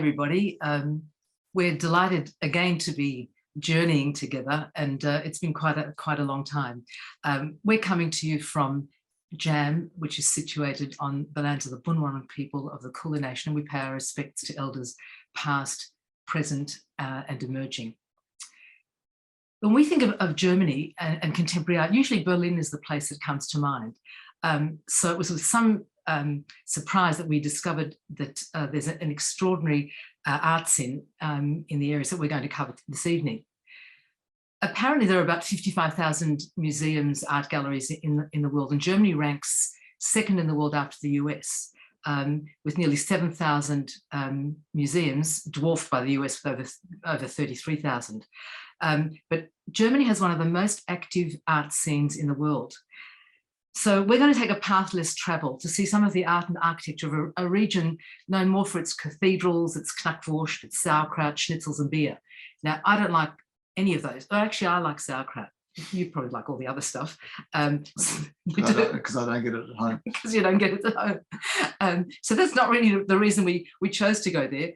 everybody. We're delighted again to be journeying together, and it's been quite a long time. We're coming to you from JAHM, which is situated on the lands of the Bunwurrung people of the Kulin Nation, and we pay our respects to elders past, present, and emerging. When we think of Germany and contemporary art, usually Berlin is the place that comes to mind. So it was with some surprise that we discovered that there's an extraordinary art scene in the areas that we're going to cover this evening. Apparently there are about 55,000 museums, art galleries in the world, and Germany ranks second in the world after the US, with nearly 7,000 museums, dwarfed by the US with over 33,000. But Germany has one of the most active art scenes in the world. So we're going to take a path less traveled to see some of the art and architecture of a region known more for its cathedrals, its knackwurst, its sauerkraut, schnitzels and beer. Now, I don't like any of those. Or actually, I like sauerkraut. You probably like all the other stuff. Because I don't get it at home. Because you don't get it at home. So that's not really the reason we chose to go there.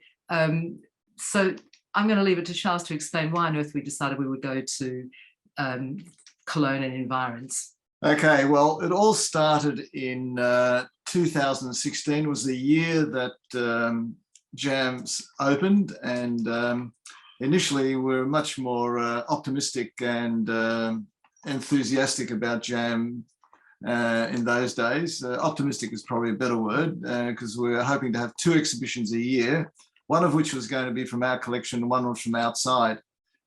So I'm going to leave it to Charles to explain why on earth we decided we would go to Cologne and Environs. Okay, well, it all started in 2016 was the year that JAHM's opened, and initially we were much more optimistic and enthusiastic about JAHM in those days. Optimistic is probably a better word, because we were hoping to have 2 exhibitions a year, one of which was going to be from our collection and one was from outside.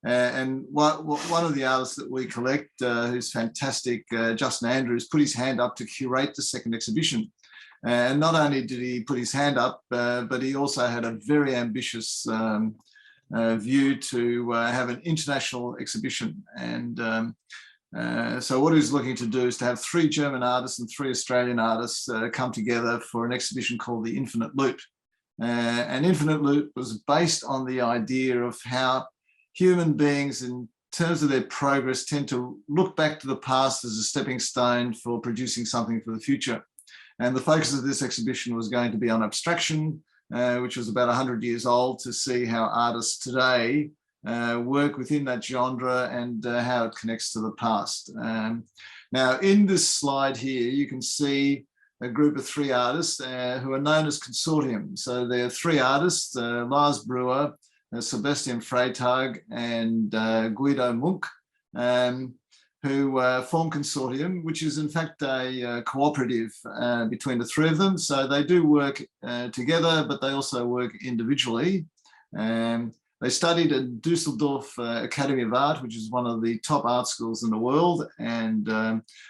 And one of the artists that we collect, who's fantastic, Justin Andrews, put his hand up to curate the second exhibition. And not only did he put his hand up, but he also had a very ambitious view to have an international exhibition. And so what he was looking to do is to have 3 German artists and 3 Australian artists come together for an exhibition called The Infinite Loop. And Infinite Loop was based on the idea of how human beings, in terms of their progress, tend to look back to the past as a stepping stone for producing something for the future. And the focus of this exhibition was going to be on abstraction, which was about 100 years old, to see how artists today work within that genre and how it connects to the past. Now, in this slide here, you can see a group of 3 artists who are known as consortium. So there are 3 artists, Lars Brewer, Sebastian Freytag and Guido Munk, who form consortium, which is in fact a cooperative between the 3 of them. So they do work together, but they also work individually. They studied at Düsseldorf Academy of Art, which is one of the top art schools in the world, and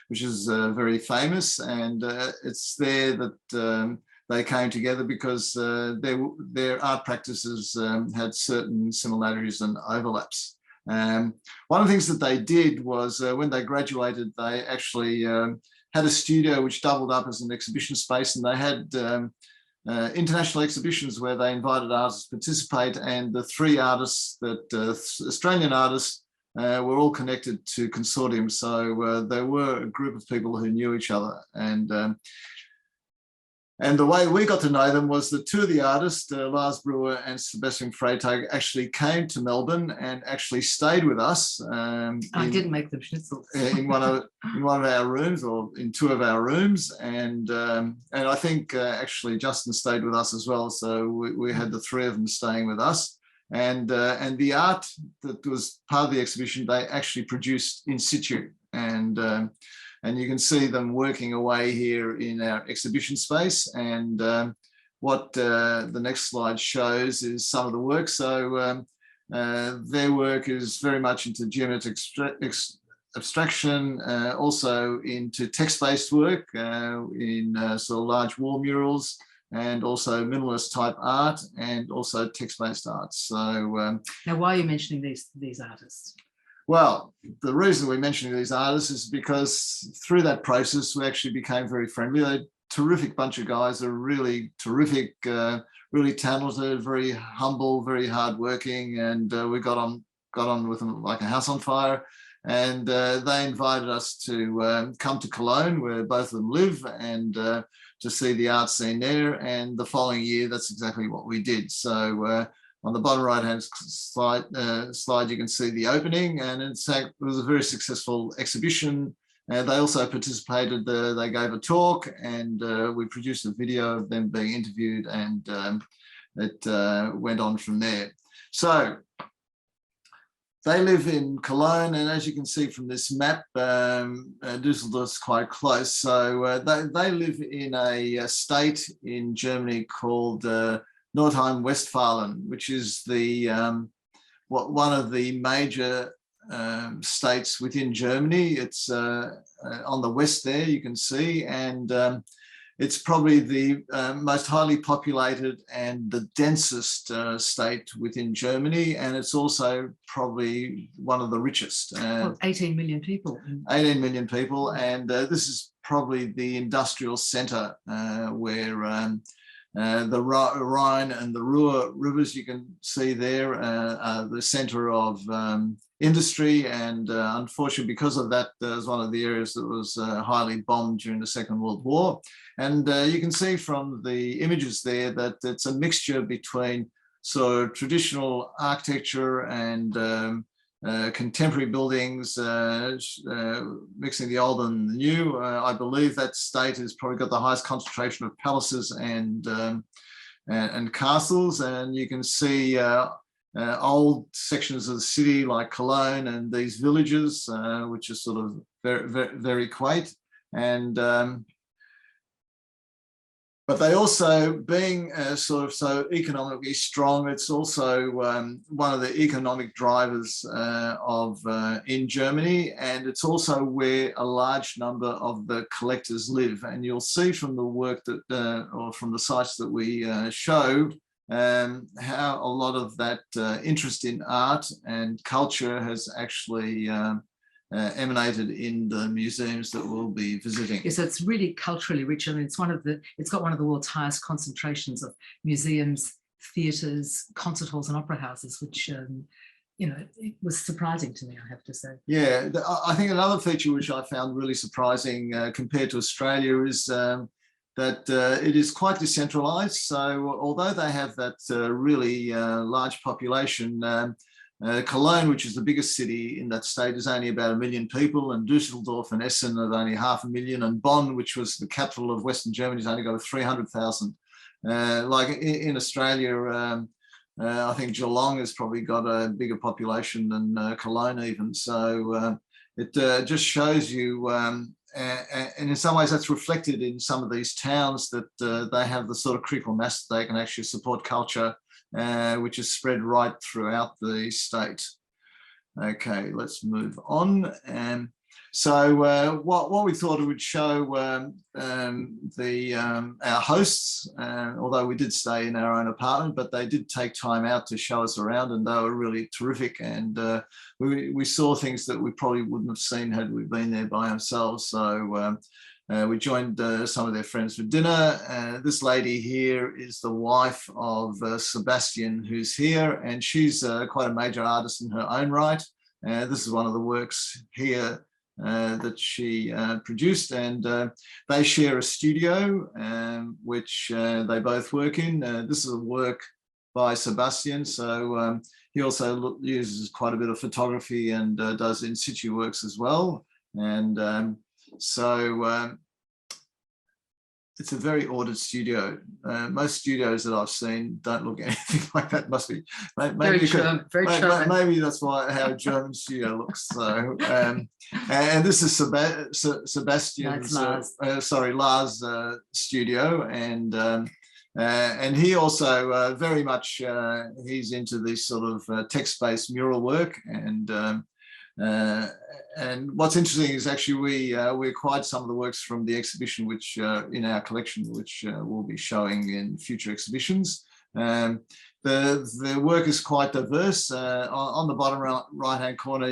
which is very famous. And it's there that they came together because their art practices had certain similarities and overlaps. One of the things that they did was when they graduated, they actually had a studio which doubled up as an exhibition space, and they had international exhibitions where they invited artists to participate, and the 3 artists, Australian artists, were all connected to consortium. So they were a group of people who knew each other. And the way we got to know them was that 2 of the artists, Lars Brewer and Sebastian Freytag, actually came to Melbourne and actually stayed with us. I didn't make them schnitzels. in one of our rooms, or in 2 of our rooms, and I think actually Justin stayed with us as well. So we had the 3 of them staying with us, and the art that was part of the exhibition they actually produced in situ, and you can see them working away here in our exhibition space. And what the next slide shows is some of the work. So their work is very much into geometric abstraction, also into text-based work in sort of large wall murals, and also minimalist type art, and also text-based art. So now, why are you mentioning these artists? Well, the reason we're mentioning these artists is because through that process, we actually became very friendly. They're a terrific bunch of guys. They're really terrific, really talented, very humble, very hardworking, and we got on with them like a house on fire. And they invited us to come to Cologne, where both of them live, and to see the art scene there. And the following year, that's exactly what we did. So on the bottom right-hand slide, you can see the opening, and in fact, it was a very successful exhibition. They also participated, they gave a talk, and we produced a video of them being interviewed, and it went on from there. So they live in Cologne, and as you can see from this map, Düsseldorf's quite close. So they live in a state in Germany called Nordrhein-Westfalen, which is the one of the major states within Germany. It's on the west there, you can see, and it's probably the most highly populated and the densest state within Germany, and it's also probably one of the richest. 18 million people. 18 million people, and this is probably the industrial centre where the Rhine and the Ruhr rivers, you can see there, the centre of industry, and unfortunately because of that, was one of the areas that was highly bombed during the Second World War. And you can see from the images there that it's a mixture between sort of traditional architecture and contemporary buildings, mixing the old and the new. I believe that state has probably got the highest concentration of palaces and castles, and you can see old sections of the city like Cologne and these villages, which are sort of very quaint. And but they also, being sort of so economically strong, it's also one of the economic drivers in Germany, and it's also where a large number of the collectors live. And you'll see from the work that, or from the sites that we show, how a lot of that interest in art and culture has actually emanated in the museums that we'll be visiting. Yes, so it's really culturally rich. I mean, it's got one of the world's highest concentrations of museums, theatres, concert halls and opera houses, which you know, it was surprising to me, I have to say. Yeah, I think another feature which I found really surprising compared to Australia is that it is quite decentralised. So although they have that really large population, Cologne, which is the biggest city in that state, is only about 1 million people, and Düsseldorf and Essen are only 500,000, and Bonn, which was the capital of Western Germany, has only got 300,000. Like in Australia, I think Geelong has probably got a bigger population than Cologne even. So it just shows you, and in some ways that's reflected in some of these towns, that they have the sort of critical mass that they can actually support culture, which is spread right throughout the state. Okay, let's move on. So what we thought it would show our hosts, although we did stay in our own apartment, but they did take time out to show us around, and they were really terrific. And we saw things that we probably wouldn't have seen had we been there by ourselves. So we joined some of their friends for dinner. This lady here is the wife of Sebastian, who's here, and she's quite a major artist in her own right. This is one of the works here that she produced, and they share a studio which they both work in. This is a work by Sebastian, so he also uses quite a bit of photography and does in situ works as well. And so it's a very ordered studio. Most studios that I've seen don't look anything like that. Must be maybe maybe that's how a German studio looks. So and this is Sebastian's Lars' studio, and he also very much he's into this sort of text-based mural work. And what's interesting is actually we acquired some of the works from the exhibition, which in our collection, which we'll be showing in future exhibitions. The work is quite diverse. On the bottom right-hand corner,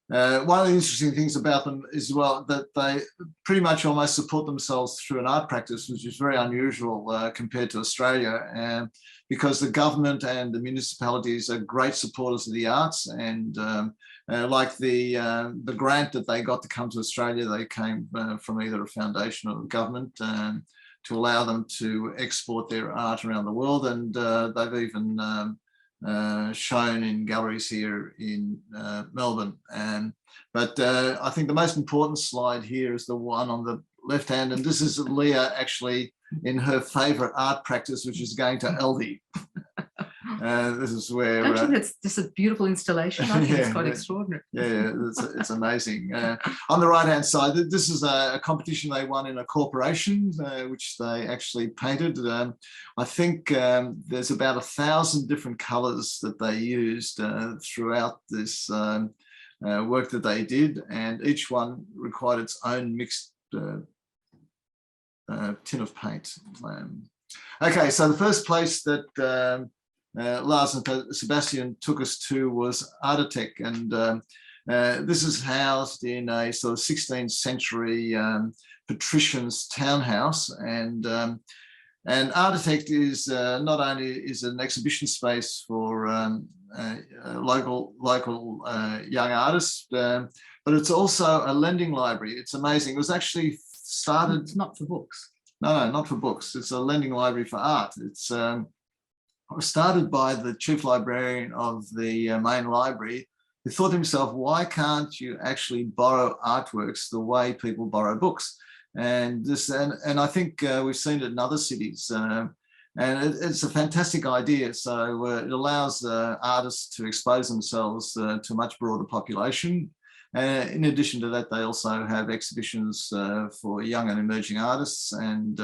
one of the interesting things about them is, well, that they pretty much almost support themselves through an art practice, which is very unusual compared to Australia, because the government and the municipalities are great supporters of the arts, and like the grant that they got to come to Australia, they came from either a foundation or the government to allow them to export their art around the world, and they've even shown in galleries here in Melbourne. But I think the most important slide here is the one on the left hand, and this is Leah actually in her favourite art practice, which is going to Aldi. This is where I think that's just a beautiful installation. I think it's quite extraordinary. Yeah, it's amazing. On the right hand side, this is a competition they won in a corporation, which they actually painted. I think there's about 1,000 different colours that they used throughout this work that they did, and each one required its own mixed tin of paint. Okay, so the first place that Lars and Sebastian took us to was Artitech, and this is housed in a sort of 16th century patrician's townhouse, and Artitech is not only is an exhibition space for local young artists, but it's also a lending library. It's amazing. It was actually started. It's not for books. No, not for books. It's a lending library for art. It's started by the chief librarian of the main library, who thought to himself, why can't you actually borrow artworks the way people borrow books? And I think we've seen it in other cities, and it's a fantastic idea. So it allows artists to expose themselves to a much broader population. In addition to that, they also have exhibitions for young and emerging artists and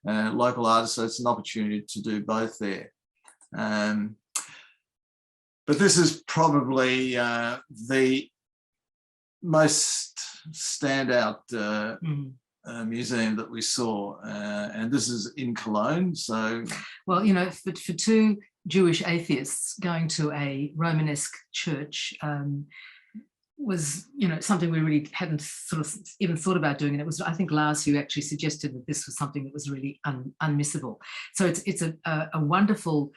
local artists, so it's an opportunity to do both there. But this is probably the most standout museum that we saw, and this is in Cologne. So, well, you know, for two Jewish atheists, going to a Romanesque church was, you know, something we really hadn't sort of even thought about doing. And it was, I think, Lars who actually suggested that this was something that was really unmissable. So it's a wonderful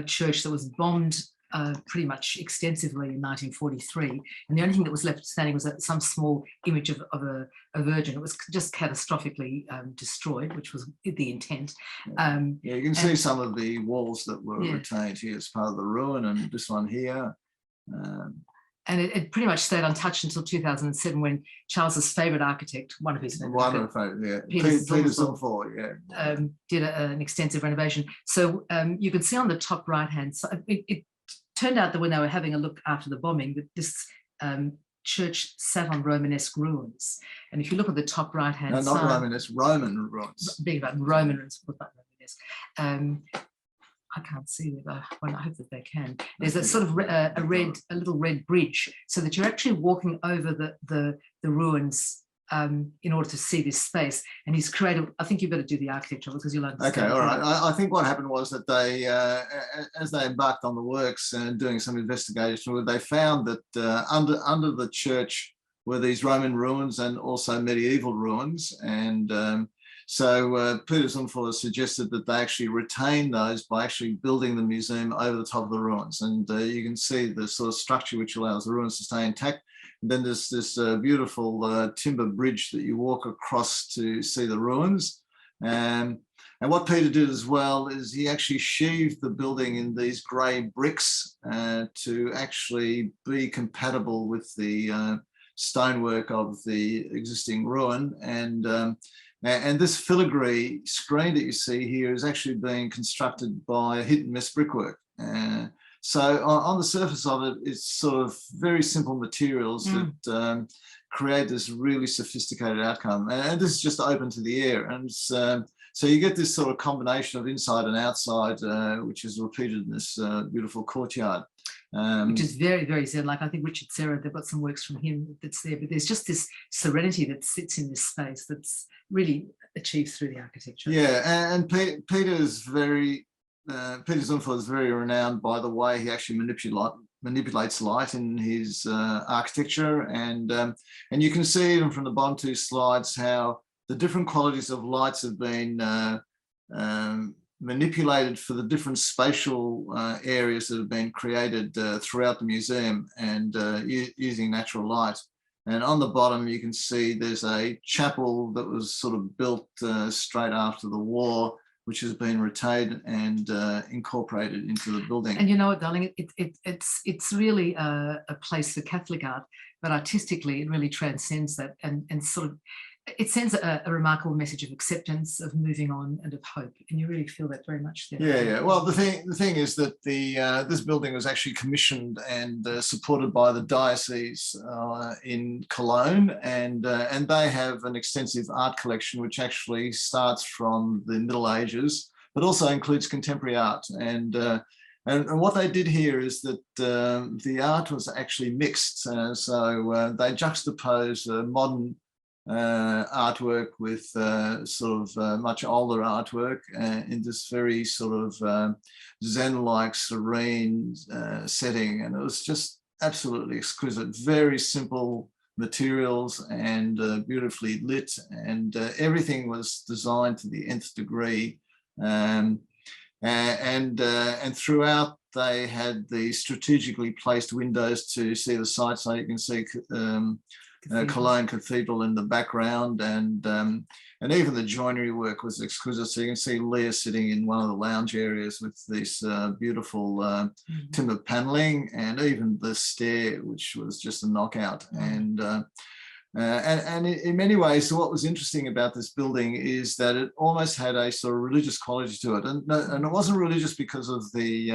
church that was bombed pretty much extensively in 1943, and the only thing that was left standing was some small image of a virgin. It was just catastrophically destroyed, which was the intent. Yeah, you can see some of the walls that were retained here as part of the ruin, and this one here. And it pretty much stayed untouched until 2007, when Charles's favourite architect, one of his favourite, Peter Zumthor, did an extensive renovation. So you can see on the top right-hand side, it turned out that when they were having a look after the bombing, that this church sat on Romanesque ruins. And if you look at the top right-hand side... No, not Romanesque, Roman ruins. Big about Roman ruins, put that Romanesque. I can't see it, but I hope that they can. There's a sort of a little red bridge, so that you're actually walking over the ruins in order to see this space. And he's created, I think you better do the architecture because you'll understand. Okay, all right. I think what happened was that they, as they embarked on the works and doing some investigation, they found that under the church were these Roman ruins and also medieval ruins, and so Peter Zumthor suggested that they actually retain those by actually building the museum over the top of the ruins. And you can see the sort of structure which allows the ruins to stay intact. And then there's this beautiful timber bridge that you walk across to see the ruins. And what Peter did as well is he actually sheathed the building in these grey bricks to actually be compatible with the stonework of the existing ruin. And this filigree screen that you see here is actually being constructed by hit and miss brickwork. So on the surface of it, it's sort of very simple materials that create this really sophisticated outcome. And this is just open to the air. And so you get this sort of combination of inside and outside, which is repeated in this beautiful courtyard. Which is very, very zen. Like, I think Richard Serra, they've got some works from him that's there, but there's just this serenity that sits in this space that's really achieved through the architecture. Yeah, and Peter Zumthor is very renowned by the way he actually manipulates light in his architecture, and you can see even from the bottom two slides how the different qualities of lights have been manipulated for the different spatial areas that have been created throughout the museum, and using natural light. And on the bottom, you can see there's a chapel that was sort of built straight after the war, which has been retained and incorporated into the building. And you know what, darling, it's really a place for Catholic art, but artistically it really transcends that, and sort of, it sends a remarkable message of acceptance, of moving on, and of hope, and you really feel that very much there. Yeah. Well, the thing is that this building was actually commissioned and supported by the diocese in Cologne, and they have an extensive art collection which actually starts from the Middle Ages, but also includes contemporary art. And what they did here is that the art was actually mixed, so they juxtaposed modern artwork with sort of much older artwork in this very sort of Zen-like serene setting, and it was just absolutely exquisite. Very simple materials and beautifully lit, and everything was designed to the nth degree. And throughout they had the strategically placed windows to see the sights, so you can see Cologne Cathedral in the background, and even the joinery work was exquisite. So you can see Leah sitting in one of the lounge areas with this beautiful timber paneling, and even the stair, which was just a knockout. And in many ways, what was interesting about this building is that it almost had a sort of religious quality to it, and it wasn't religious because of the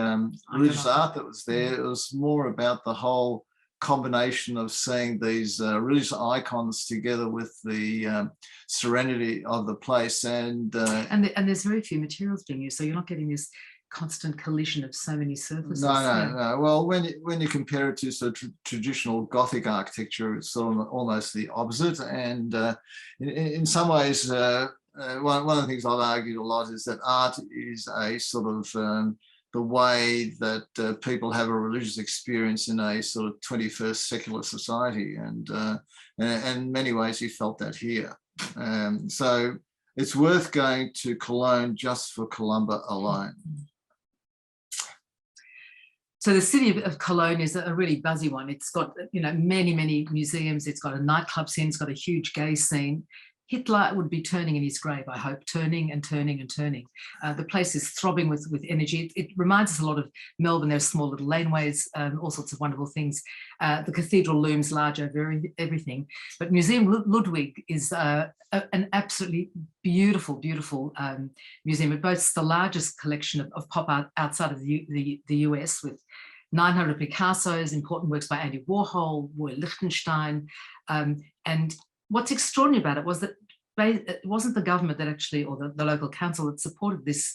religious art that was there. It was more about the whole combination of seeing these religious icons together with the serenity of the place, and there's very few materials being used, so you're not getting this constant collision of so many surfaces. No. Well, when you compare it to sort of traditional Gothic architecture, it's sort of almost the opposite. And in some ways, one of the things I've argued a lot is that art is a sort of the way that people have a religious experience in a sort of 21st secular society, and in many ways you felt that here. So it's worth going to Cologne just for Columba alone. So the city of Cologne is a really buzzy one. It's got, you know, many museums. It's got a nightclub scene. It's got a huge gay scene. Hitler would be turning in his grave, I hope, turning and turning and turning. The place is throbbing with energy. It reminds us a lot of Melbourne. There's small little laneways, all sorts of wonderful things. The cathedral looms large over everything. But Museum Ludwig is an absolutely beautiful museum. It boasts the largest collection of pop art outside of the US, with 900 Picassos, important works by Andy Warhol, Roy Lichtenstein, and what's extraordinary about it was that it wasn't the government that actually, or the local council that supported this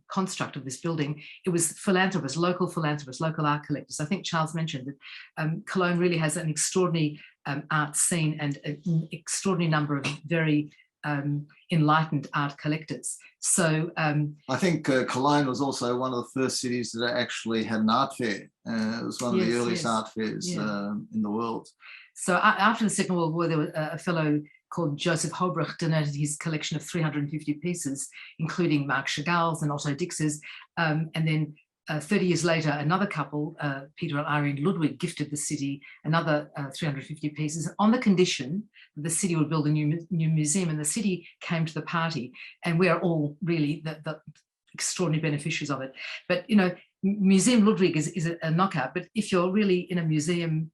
construct of this building. It was philanthropists, local art collectors. I think Charles mentioned that Cologne really has an extraordinary art scene and an extraordinary number of very enlightened art collectors. So I think Cologne was also one of the first cities that actually had an art fair. It was one of the earliest art fairs in the world. So after the Second World War, there was a fellow called Joseph Hobrecht donated his collection of 350 pieces, including Marc Chagall's and Otto Dix's. And then 30 years later, another couple, Peter and Irene Ludwig, gifted the city another 350 pieces on the condition that the city would build a new museum, and the city came to the party. And we are all really the extraordinary beneficiaries of it. But, you know, Museum Ludwig is a knockout, but if you're really in a museum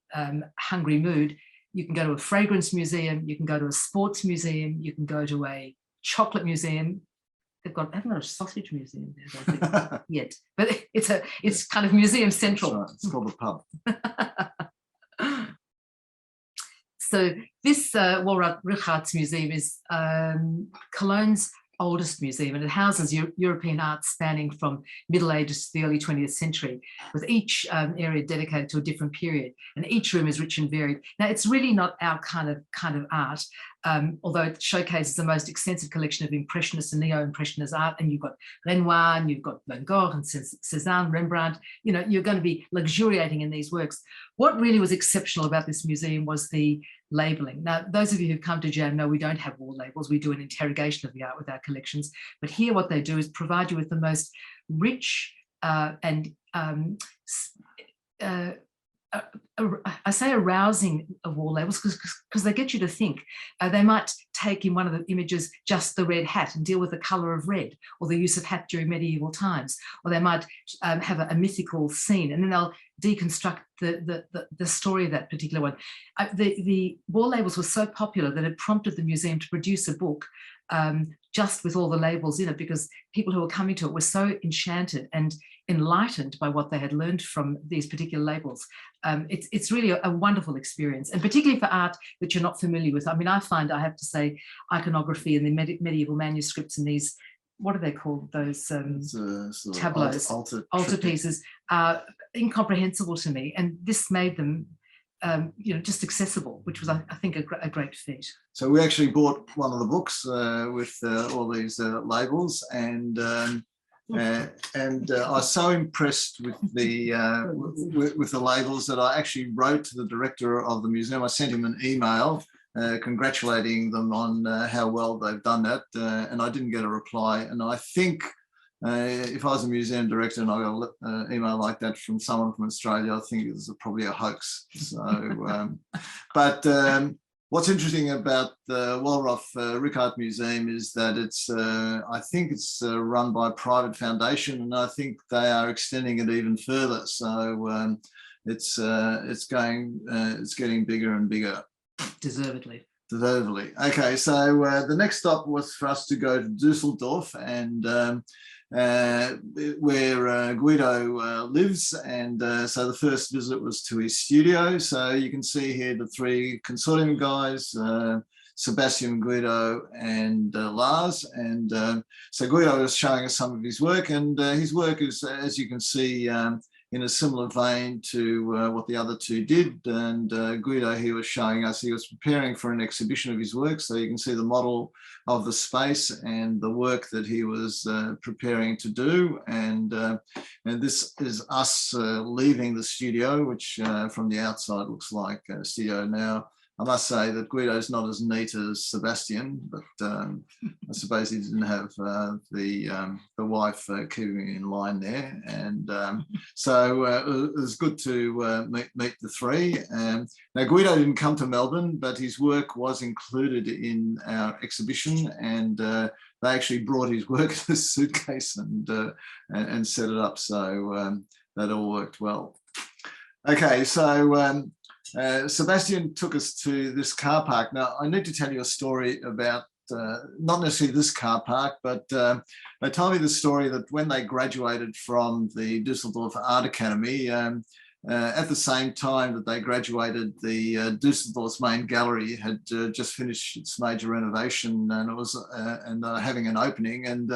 hungry mood, you can go to a fragrance museum, you can go to a sports museum, you can go to a chocolate museum. They haven't got a sausage museum there, I don't think, yet, but it's kind of museum central. Right. It's called the pub. So this Walrat Richards Museum is Cologne's oldest museum, and it houses European art spanning from Middle Ages to the early 20th century, with each area dedicated to a different period, and each room is rich and varied. Now, it's really not our kind of art, although it showcases the most extensive collection of Impressionist and Neo-Impressionist art, and you've got Renoir, and you've got Van Gogh and Cézanne, Rembrandt. You know, you're going to be luxuriating in these works. What really was exceptional about this museum was the labeling. Now, those of you who've come to JAHM know we don't have wall labels. We do an interrogation of the art with our collections. But here what they do is provide you with the most rich and I say arousing of wall labels because they get you to think. They might take in one of the images just the red hat and deal with the colour of red, or the use of hat during medieval times, or they might have a mythical scene, and then they'll deconstruct the story of that particular one. The wall labels were so popular that it prompted the museum to produce a book just with all the labels in it, because people who were coming to it were so enchanted and enlightened by what they had learned from these particular labels. It's really a wonderful experience, and particularly for art that you're not familiar with. I mean, I find, I have to say, iconography and the medieval manuscripts and these, what are they called, those tableaus, altar pieces, are incomprehensible to me, and this made them you know, just accessible, which was, I think, a great feat. So we actually bought one of the books with all these labels, and I was so impressed with the labels that I actually wrote to the director of the museum. I sent him an email congratulating them on how well they've done that, and I didn't get a reply. And I think if I was a museum director and I got an email like that from someone from Australia, I think it was probably a hoax. So, what's interesting about the Wallroff Rickard Museum is that it's, I think it's run by a private foundation, and I think they are extending it even further. So it's getting bigger and bigger. Deservedly. Deservedly. Okay, so the next stop was for us to go to Düsseldorf, and where Guido lives, and so the first visit was to his studio. So you can see here the three consortium guys, Sebastian, Guido, and Lars. And so Guido was showing us some of his work, and his work is, as you can see, in a similar vein to what the other two did. And Guido, he was showing us, he was preparing for an exhibition of his work. So you can see the model of the space and the work that he was preparing to do. And this is us leaving the studio, which from the outside looks like a studio. Now, I must say that Guido is not as neat as Sebastian, but I suppose he didn't have the wife keeping him in line there. And so it was good to meet the three. Now, Guido didn't come to Melbourne, but his work was included in our exhibition, and they actually brought his work in a suitcase and set it up. So that all worked well. Okay, so Sebastian took us to this car park. Now, I need to tell you a story about, not necessarily this car park, but they told me the story that when they graduated from the Düsseldorf Art Academy, at the same time that they graduated, the Düsseldorf's main gallery had just finished its major renovation, and it was having an opening. And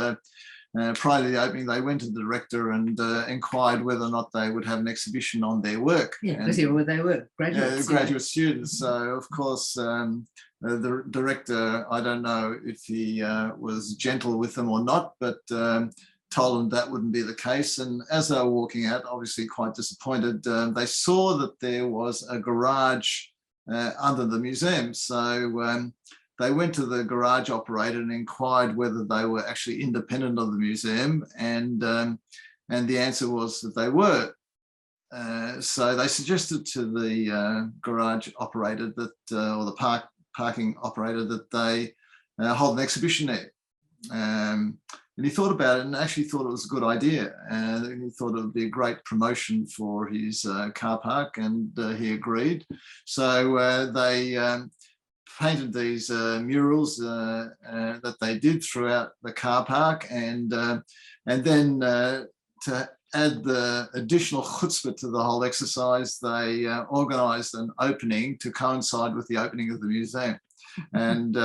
prior to the opening, they went to the director and inquired whether or not they would have an exhibition on their work. Yeah, because they were graduates. Graduate students. So, of course, the director, I don't know if he was gentle with them or not, but told them that wouldn't be the case. And as they were walking out, obviously quite disappointed, they saw that there was a garage under the museum. So they went to the garage operator and inquired whether they were actually independent of the museum, and the answer was that they were. So they suggested to the garage operator that, or the parking operator, that they hold an exhibition there. And he thought about it and actually thought it was a good idea. And he thought it would be a great promotion for his car park, and he agreed. So they painted these murals that they did throughout the car park, and then to add the additional chutzpah to the whole exercise, they organised an opening to coincide with the opening of the museum. And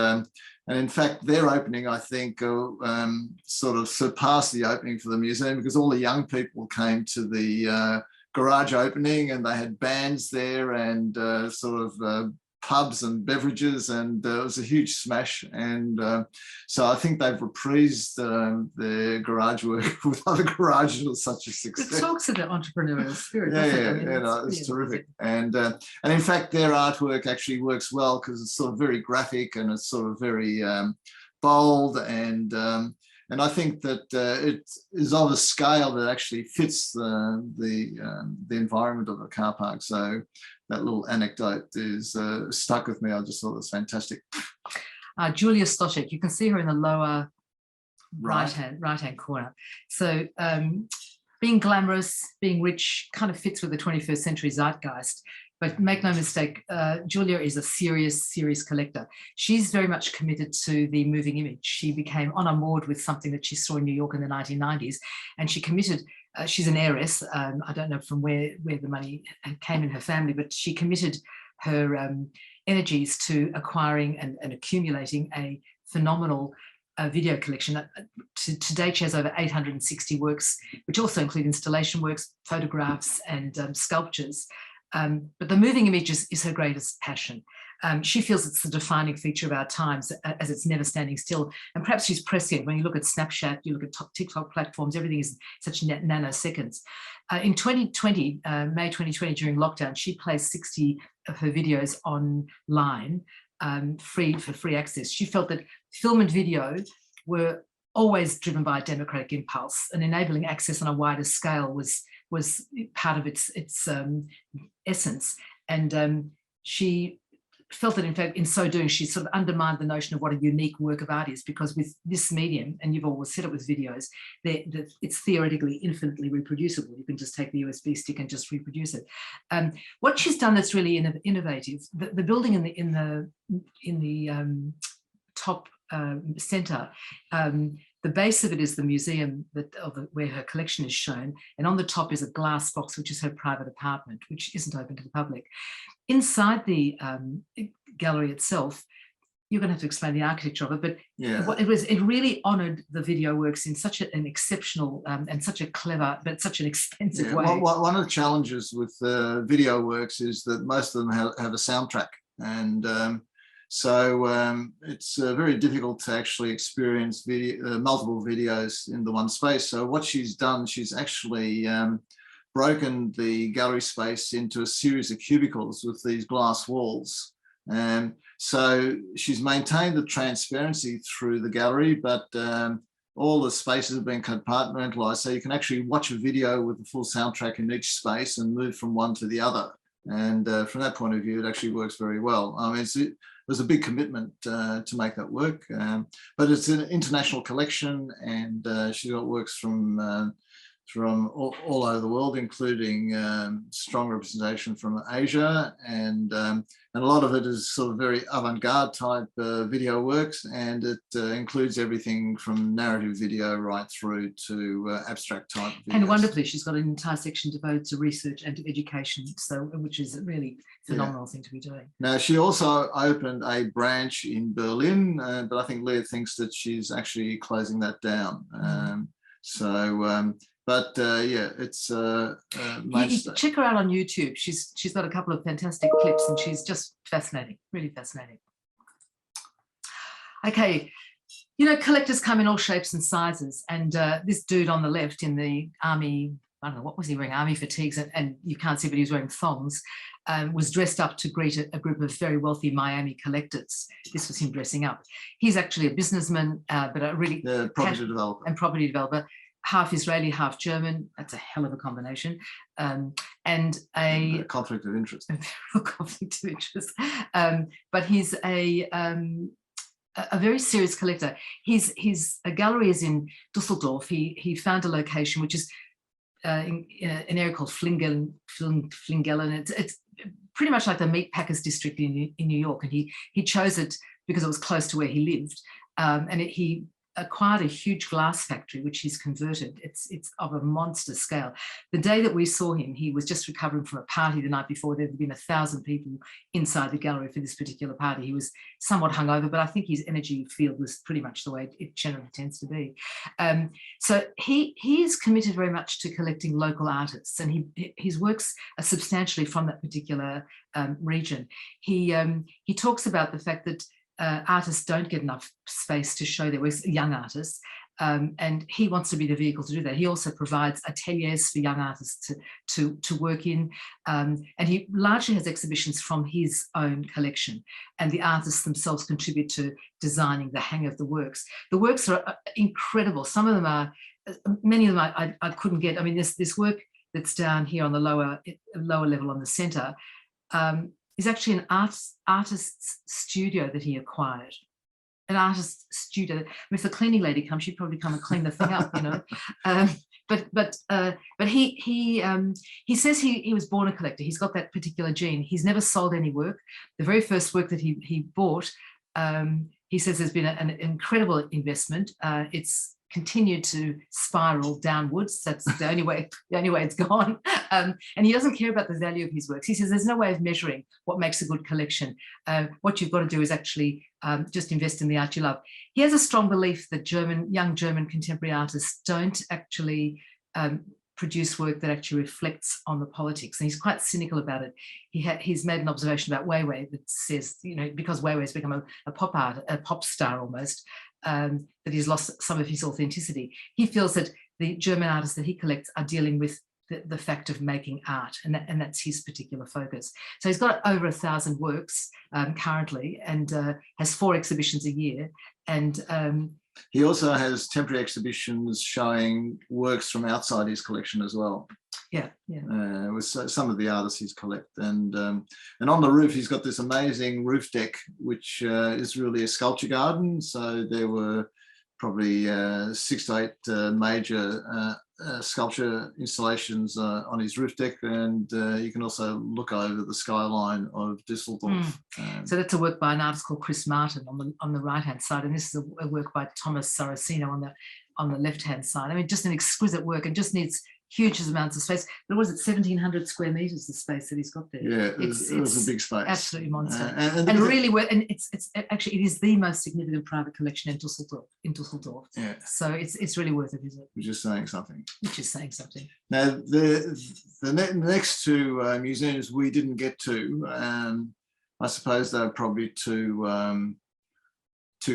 in fact, their opening, I think, sort of surpassed the opening for the museum, because all the young people came to the garage opening, and they had bands there and sort of pubs and beverages, and it was a huge smash. And so I think they've reprised their garage work with other garages with such a success. It talks about entrepreneurial spirit. It's terrific. And in fact, their artwork actually works well because it's sort of very graphic and it's sort of very bold, and I think that it is of a scale that actually fits the environment of the car park. So that little anecdote is stuck with me. I just thought it was fantastic. Julia Stoshek, you can see her in the lower right hand corner. So being glamorous, being rich, kind of fits with the 21st century zeitgeist. But make no mistake, Julia is a serious collector. She's very much committed to the moving image. She became enamored with something that she saw in New York in the 1990s, and she committed. She's an heiress. I don't know from where the money came in her family, but she committed her energies to acquiring and accumulating a phenomenal video collection. To date, she has over 860 works, which also include installation works, photographs, and sculptures. But the moving image is her greatest passion. She feels it's the defining feature of our times, as it's never standing still. And perhaps she's prescient. When you look at Snapchat, you look at TikTok platforms, everything is such nanoseconds. In 2020, May 2020, during lockdown, she placed 60 of her videos online for free access. She felt that film and video were always driven by a democratic impulse, and enabling access on a wider scale was part of its essence. And she felt that, in fact, in so doing, she sort of undermined the notion of what a unique work of art is, because with this medium, and you've always said it with videos, it's theoretically infinitely reproducible. You can just take the USB stick and just reproduce it. What she's done that's really innovative, the building in the top center, the base of it is the museum where her collection is shown, and on the top is a glass box, which is her private apartment, which isn't open to the public. Inside the gallery itself, you're going to have to explain the architecture of it, but it really honoured the video works in such an exceptional and such a clever, but such an expensive way. One of the challenges with video works is that most of them have a soundtrack, and so it's very difficult to actually experience multiple videos in the one space. So what she's done, she's actually broken the gallery space into a series of cubicles with these glass walls. And so she's maintained the transparency through the gallery, but all the spaces have been compartmentalized. So you can actually watch a video with the full soundtrack in each space and move from one to the other. And from that point of view, it actually works very well. I mean, there's a big commitment to make that work, but it's an international collection, and she's got works from all over the world, including strong representation from Asia, and a lot of it is sort of very avant-garde type video works, and it includes everything from narrative video right through to abstract type videos. And wonderfully, she's got an entire section devoted to research and to education, which is a really phenomenal thing to be doing. Now, she also opened a branch in Berlin, but I think Leah thinks that she's actually closing that down. But it's you check her out on YouTube. She's got a couple of fantastic clips, and she's just fascinating, really fascinating. Okay, collectors come in all shapes and sizes, and this dude on the left in the army, I don't know, what was he wearing, army fatigues, and you can't see, but he was wearing thongs, was dressed up to greet a group of very wealthy Miami collectors. This was him dressing up. He's actually a businessman, but a really property developer. Half Israeli, half German. That's a hell of a combination. And a conflict of interest. Conflict of interest. But he's a very serious collector. His gallery is in Düsseldorf. He found a location which is in an area called Flingelen. It's pretty much like the meat packers district in New York, and he chose it because it was close to where he lived. And he acquired a huge glass factory, which he's converted. It's of a monster scale. The day that we saw him, he was just recovering from a party the night before. There had been 1,000 people inside the gallery for this particular party. He was somewhat hungover, but I think his energy field was pretty much the way it generally tends to be. So he is committed very much to collecting local artists, and his works are substantially from that particular region. He talks about the fact that artists don't get enough space to show their works, young artists, and he wants to be the vehicle to do that. He also provides ateliers for young artists to work in, and he largely has exhibitions from his own collection, and the artists themselves contribute to designing the hang of the works. The works are incredible. Some of them are, many of them I couldn't get. I mean, this work that's down here on the lower level on the centre, is actually an artist's studio that he acquired. An artist's studio. I mean, if the cleaning lady comes, she'd probably come and clean the thing up, you know. But he says he was born a collector. He's got that particular gene. He's never sold any work. The very first work that he bought, he says has been an incredible investment. It's continued to spiral downwards. That's the only way it's gone. And he doesn't care about the value of his works. He says there's no way of measuring what makes a good collection. What you've got to do is actually just invest in the art you love. He has a strong belief that young German contemporary artists don't actually produce work that actually reflects on the politics, and he's quite cynical about it. He's made an observation about Weiwei that says, you know, because Weiwei's become a pop star almost, that he's lost some of his authenticity. He feels that the German artists that he collects are dealing with the fact of making art, and that's his particular focus. So he's got over 1,000 works currently, and has 4 exhibitions a year. And he also has temporary exhibitions showing works from outside his collection as well. Yeah. With some of the artists he's collected, and on the roof he's got this amazing roof deck, which is really a sculpture garden. So there were probably 6 to 8 major sculpture installations on his roof deck, and you can also look over the skyline of Düsseldorf. So that's a work by an artist called Chris Martin on the right hand side, and this is a work by Thomas Saraceno on the left hand side. I mean, just an exquisite work, and just needs huge amounts of space. But was it 1,700 square meters, the space that he's got there? Yeah, it was a big space. Absolutely monster. And really, and it's actually, it is the most significant private collection in Düsseldorf. Yeah. So it's really worth a visit. Which is saying something. Now, the next 2 museums we didn't get to. I suppose they're probably too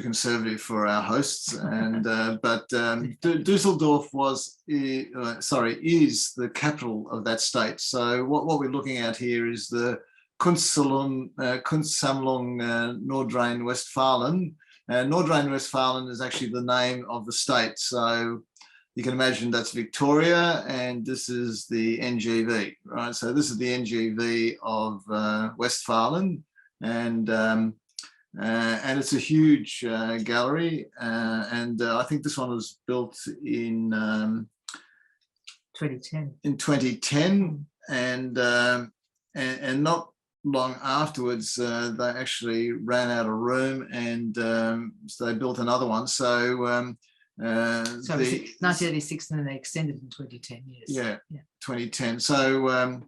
conservative for our hosts, and but Düsseldorf is the capital of that state. So what we're looking at here is the Kunstsammlung Nordrhein-Westfalen. Nordrhein-Westfalen is actually the name of the state. So you can imagine that's Victoria, and this is the NGV, right? So this is the NGV of Westphalen, and it's a huge gallery, and I think this one was built in 2010. In 2010, and not long afterwards, they actually ran out of room, and so they built another one. So 1986, and then they extended in 2010 years. Yeah, 2010. So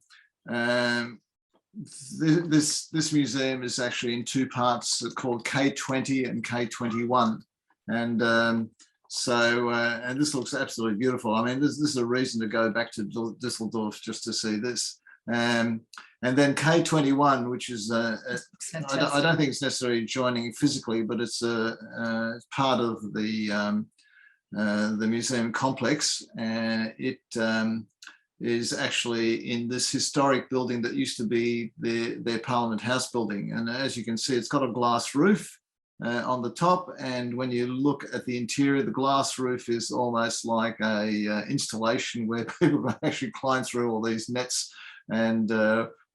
this museum is actually in 2 parts called K20 and K21, and and this looks absolutely beautiful. I mean, this is a reason to go back to Düsseldorf just to see this. And then K21, which is I don't think it's necessarily joining physically, but it's part of the museum complex. It is actually in this historic building that used to be their Parliament House building. And as you can see, it's got a glass roof on the top. And when you look at the interior, the glass roof is almost like a installation where people can actually climb through all these nets and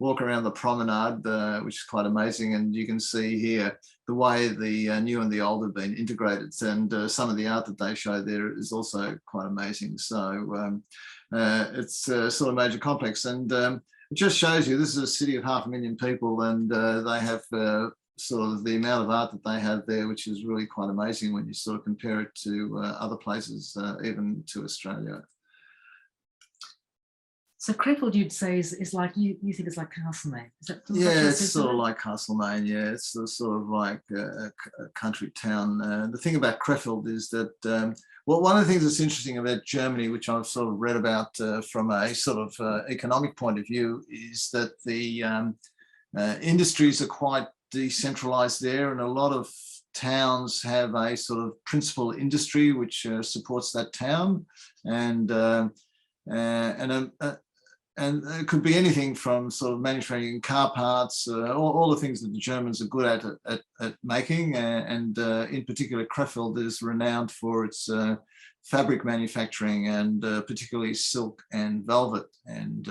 walk around the promenade, which is quite amazing. And you can see here the way the new and the old have been integrated. And some of the art that they show there is also quite amazing. So it's a sort of major complex, and it just shows you this is a city of 500,000 people, and they have sort of the amount of art that they have there, which is really quite amazing when you sort of compare it to other places, even to Australia. So Crefeld, you'd say, is like, you think it's like Castlemaine? Is that yeah, it's sort of like Castlemaine. Yeah, it's sort of like a country town. The thing about Crefeld is that, well, one of the things that's interesting about Germany, which I've sort of read about from a sort of economic point of view, is that the industries are quite decentralized there, and a lot of towns have a sort of principal industry which supports that town, and it could be anything from sort of manufacturing car parts, all the things that the Germans are good at making. And in particular, Crefeld is renowned for its fabric manufacturing, and particularly silk and velvet. And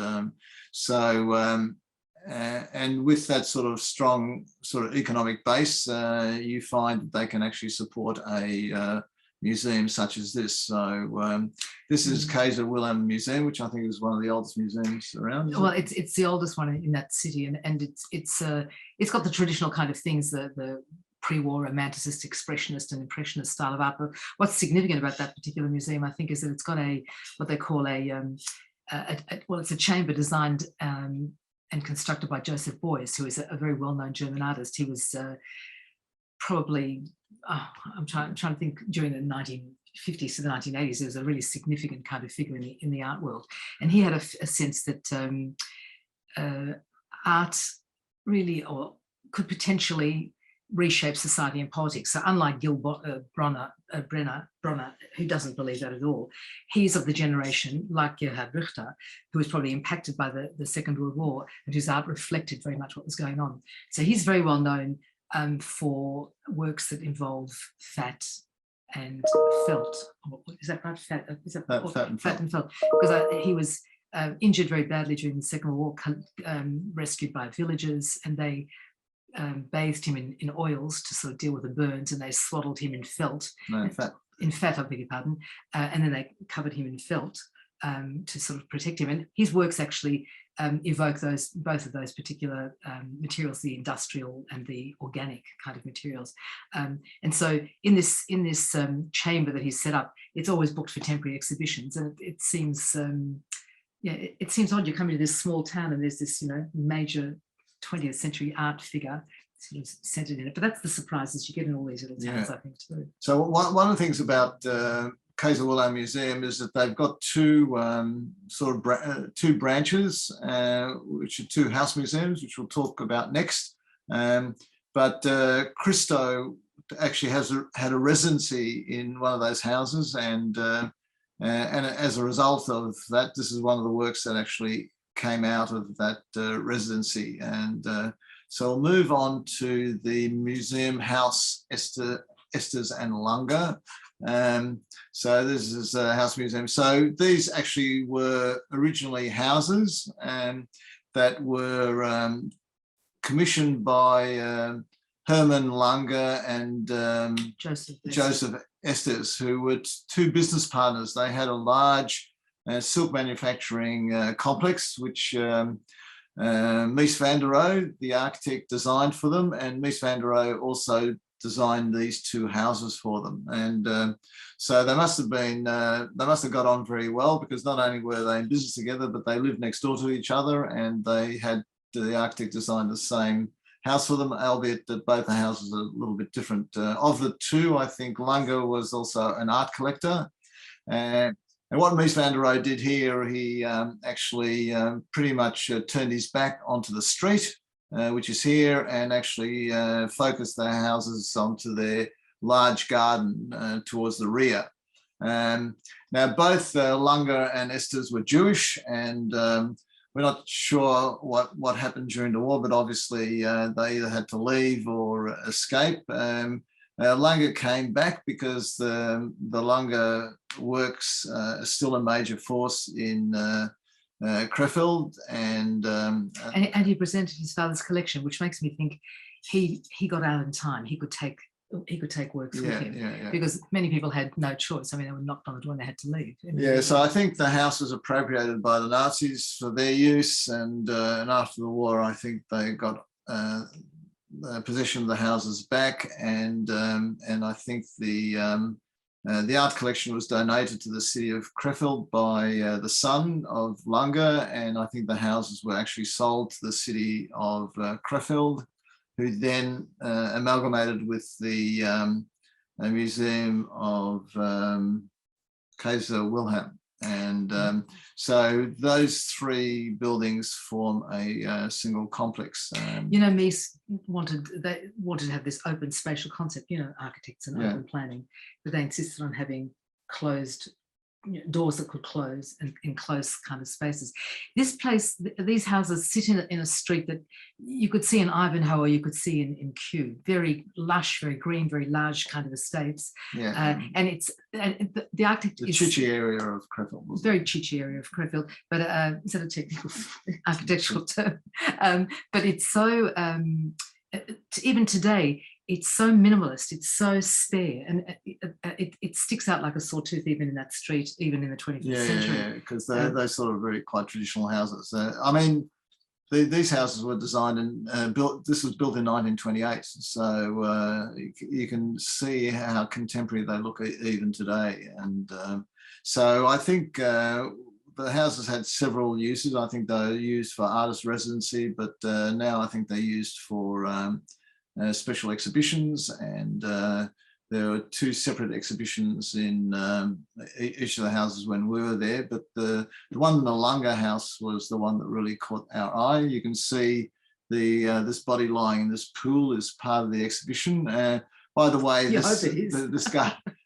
and with that sort of strong sort of economic base, you find that they can actually support a museum such as this. So this is Kaiser Wilhelm Museum, which I think is one of the oldest museums around. Well, it's the oldest one in that city, and it's got the traditional kind of things, the pre-war romanticist, expressionist and impressionist style of art. But what's significant about that particular museum, I think, is that it's got what they call it's a chamber designed and constructed by Joseph Beuys, who is a very well-known German artist. He was probably, I'm trying to think, during the 1950s to the 1980s, there was a really significant kind of figure in the art world. And he had a sense that art really could potentially reshape society and politics. So unlike Gil Bronner, who doesn't believe that at all, he's of the generation, like Gerhard Richter, who was probably impacted by the Second World War, and whose art reflected very much what was going on. So he's very well known for works that involve fat and felt. Is that right? Fat and felt. Because he was injured very badly during the Second World War, rescued by villagers, and they bathed him in oils to sort of deal with the burns, and they swaddled him in felt. No, in fat, I beg your pardon. And then they covered him in felt to sort of protect him. And his works actually evoke both of those particular materials, the industrial and the organic kind of materials. And so in this chamber that he's set up, it's always booked for temporary exhibitions, and it seems it seems odd. You come into this small town and there's this major 20th century art figure sort of centered in it. But that's the surprises you get in all these little towns, I think, too. So one of the things about Kaiser Wilhelm Museum is that they've got two branches, which are two house museums, which we'll talk about next. But Christo actually had a residency in one of those houses, and as a result of that, this is one of the works that actually came out of that residency. And so we'll move on to the museum house Esters and Langer. So this is a house museum. So these actually were originally houses that were commissioned by Hermann Langer and Joseph Esters, who were two business partners. They had a large silk manufacturing complex, which Mies van der Rohe, the architect, designed for them, and Mies van der Rohe also designed these two houses for them. And so they must have got on very well, because not only were they in business together, but they lived next door to each other, and they had the architect designed the same house for them, albeit that both the houses are a little bit different. Of the two, I think Langer was also an art collector. And what Mies van der Rohe did here, he actually pretty much turned his back onto the street, which is here, and actually focused their houses onto their large garden towards the rear. Now, both Langer and Esters were Jewish, and we're not sure what happened during the war, but obviously they either had to leave or escape. Langer came back because the Langer works are still a major force in Crefeld, and he presented his father's collection, which makes me think he got out in time. He could take works with him, because many people had no choice. I mean, they were knocked on the door and they had to leave. Yeah, so I think the house was appropriated by the Nazis for their use, and after the war, I think they got possession of the houses back, and I think the art collection was donated to the city of Krefeld by the son of Lange, and I think the houses were actually sold to the city of Krefeld, who then amalgamated with the Museum of Kaiser Wilhelm. And so those three buildings form a single complex. You know, Mies wanted to have this open spatial concept, you know, architects and open planning, but they insisted on having closed, you know, doors that could close and enclosed kind of spaces. This place, these houses sit in a street that you could see in Ivanhoe or you could see in Kew, very lush, very green, very large kind of estates. Yeah. And it's the architect the is Chichi area of Krefeld. Very Chichi area of Krefeld, but is that a technical architectural term? But it's so even today, it's so minimalist, it's so spare, and it sticks out like a sore tooth even in that street, even in the 21st century. Yeah, because they're sort of very quite traditional houses. I mean, these houses were designed and built. This was built in 1928, so you can see how contemporary they look even today. And so I think the houses had several uses. I think they were used for artist residency, but now I think they're used for special exhibitions, and there were two separate exhibitions in each of the houses when we were there, but the one in the Lange house was the one that really caught our eye. You can see this body lying in this pool is part of the exhibition. By the way,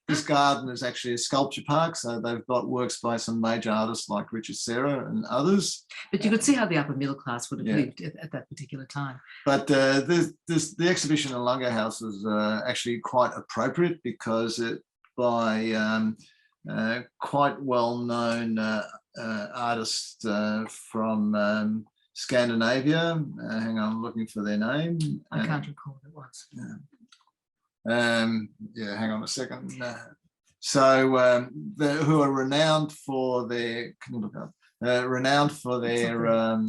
this garden is actually a sculpture park, so they've got works by some major artists like Richard Serra and others. But you could see how the upper middle class would have lived at that particular time. But the exhibition in Lange House was actually quite appropriate, because it by quite well-known artists from Scandinavia. Hang on, I'm looking for their name. I can't recall what it was. Yeah, hang on a second. So who are renowned for their, can you look up? Renowned for their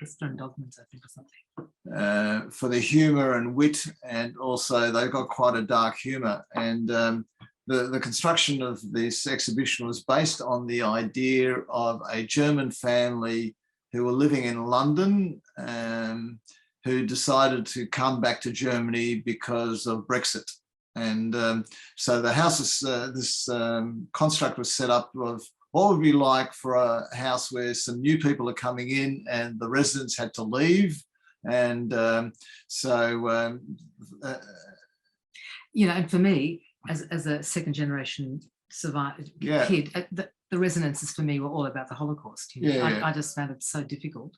Stone Dogmans, I think, or something. For their humour and wit, and also they've got quite a dark humour. And the construction of this exhibition was based on the idea of a German family who were living in London, who decided to come back to Germany because of Brexit. And so the house is, this construct was set up of what would be like for a house where some new people are coming in and the residents had to leave. And you know, and for me, as a second generation kid, the resonances for me were all about the Holocaust. You know? I just found it so difficult.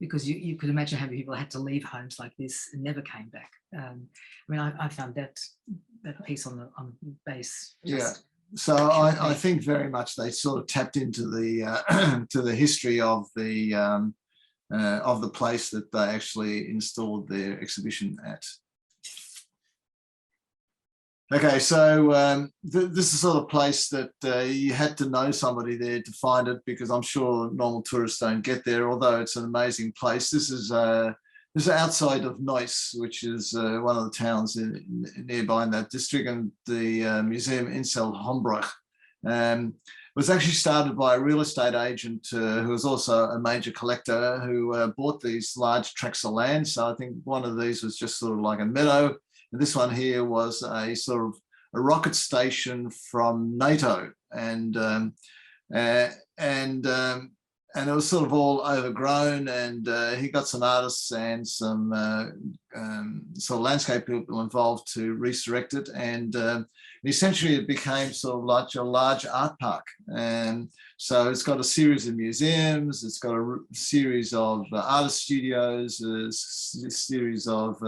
Because you could imagine how many people had to leave homes like this and never came back. I mean, I found that piece on the base. So I think very much they sort of tapped into the to the history of the place that they actually installed their exhibition at. Okay, so this is sort of place that you had to know somebody there to find it, because I'm sure normal tourists don't get there, although it's an amazing place. This is outside of Neuss, which is one of the towns nearby in that district, and the Museum Insel Hombruch was actually started by a real estate agent who was also a major collector, who bought these large tracts of land. So I think one of these was just sort of like a meadow. And this one here was a sort of a rocket station from NATO, and it was sort of all overgrown. And he got some artists and some sort of landscape people involved to resurrect it, and essentially it became sort of like a large art park. And so it's got a series of museums, it's got a series of artist studios, a series of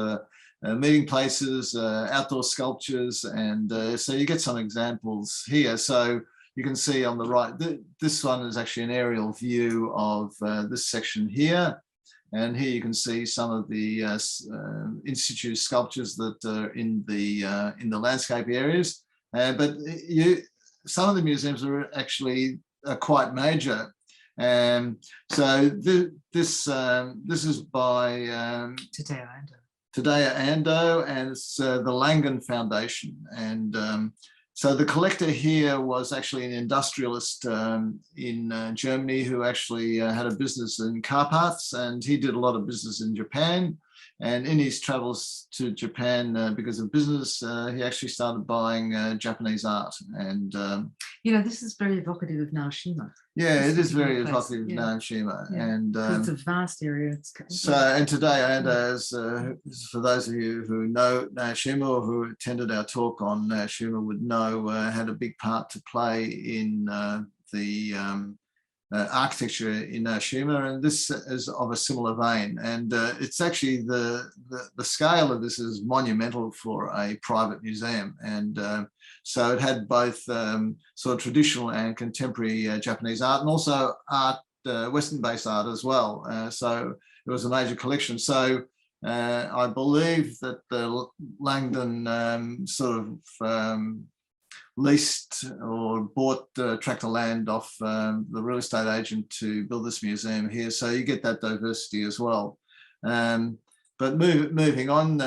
meeting places, outdoor sculptures, and so you get some examples here. So you can see on the right, this one is actually an aerial view of this section here, and here you can see some of the in-situ sculptures that are in the landscape areas. But some of the museums are actually quite major. So this is by Tadeo Ando, and it's the Langen Foundation. And so the collector here was actually an industrialist in Germany who actually had a business in car parts, and he did a lot of business in Japan. And in his travels to Japan because of business, he actually started buying Japanese art. And this is very evocative of Naoshima. Yeah, it is very evocative of Naoshima. Yeah. And it's a vast area. And today, and as for those of you who know Naoshima or who attended our talk on Naoshima would know, had a big part to play in the architecture in Naoshima, and this is of a similar vein. And it's actually the scale of this is monumental for a private museum. And so it had both sort of traditional and contemporary Japanese art, and also art, Western-based art as well. So it was a major collection. So I believe that the Langdon sort of leased or bought a tract of land off the real estate agent to build this museum here. So you get that diversity as well. But moving on,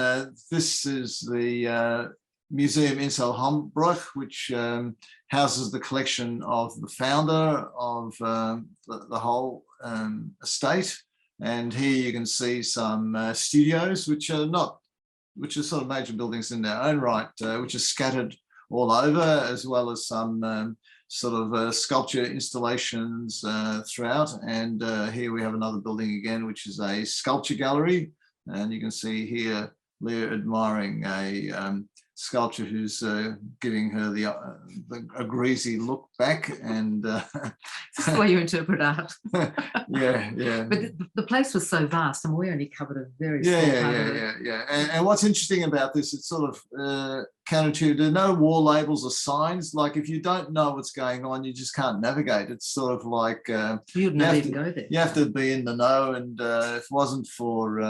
this is the Museum Insel Hombruch, which houses the collection of the founder of the whole estate. And here you can see some studios, which are sort of major buildings in their own right, which are scattered all over, as well as some sort of sculpture installations throughout. And here we have another building again, which is a sculpture gallery. And you can see here Leah admiring a sculptor who's giving her a greasy look back. And that's the way you interpret art. yeah. But the place was so vast, and we only covered a very small part of it. And what's interesting about this, it's sort of counterintuitive. There are no wall labels or signs. Like if you don't know what's going on, you just can't navigate. It's sort of like you'd never even go there. You have to be in the know, and if it wasn't for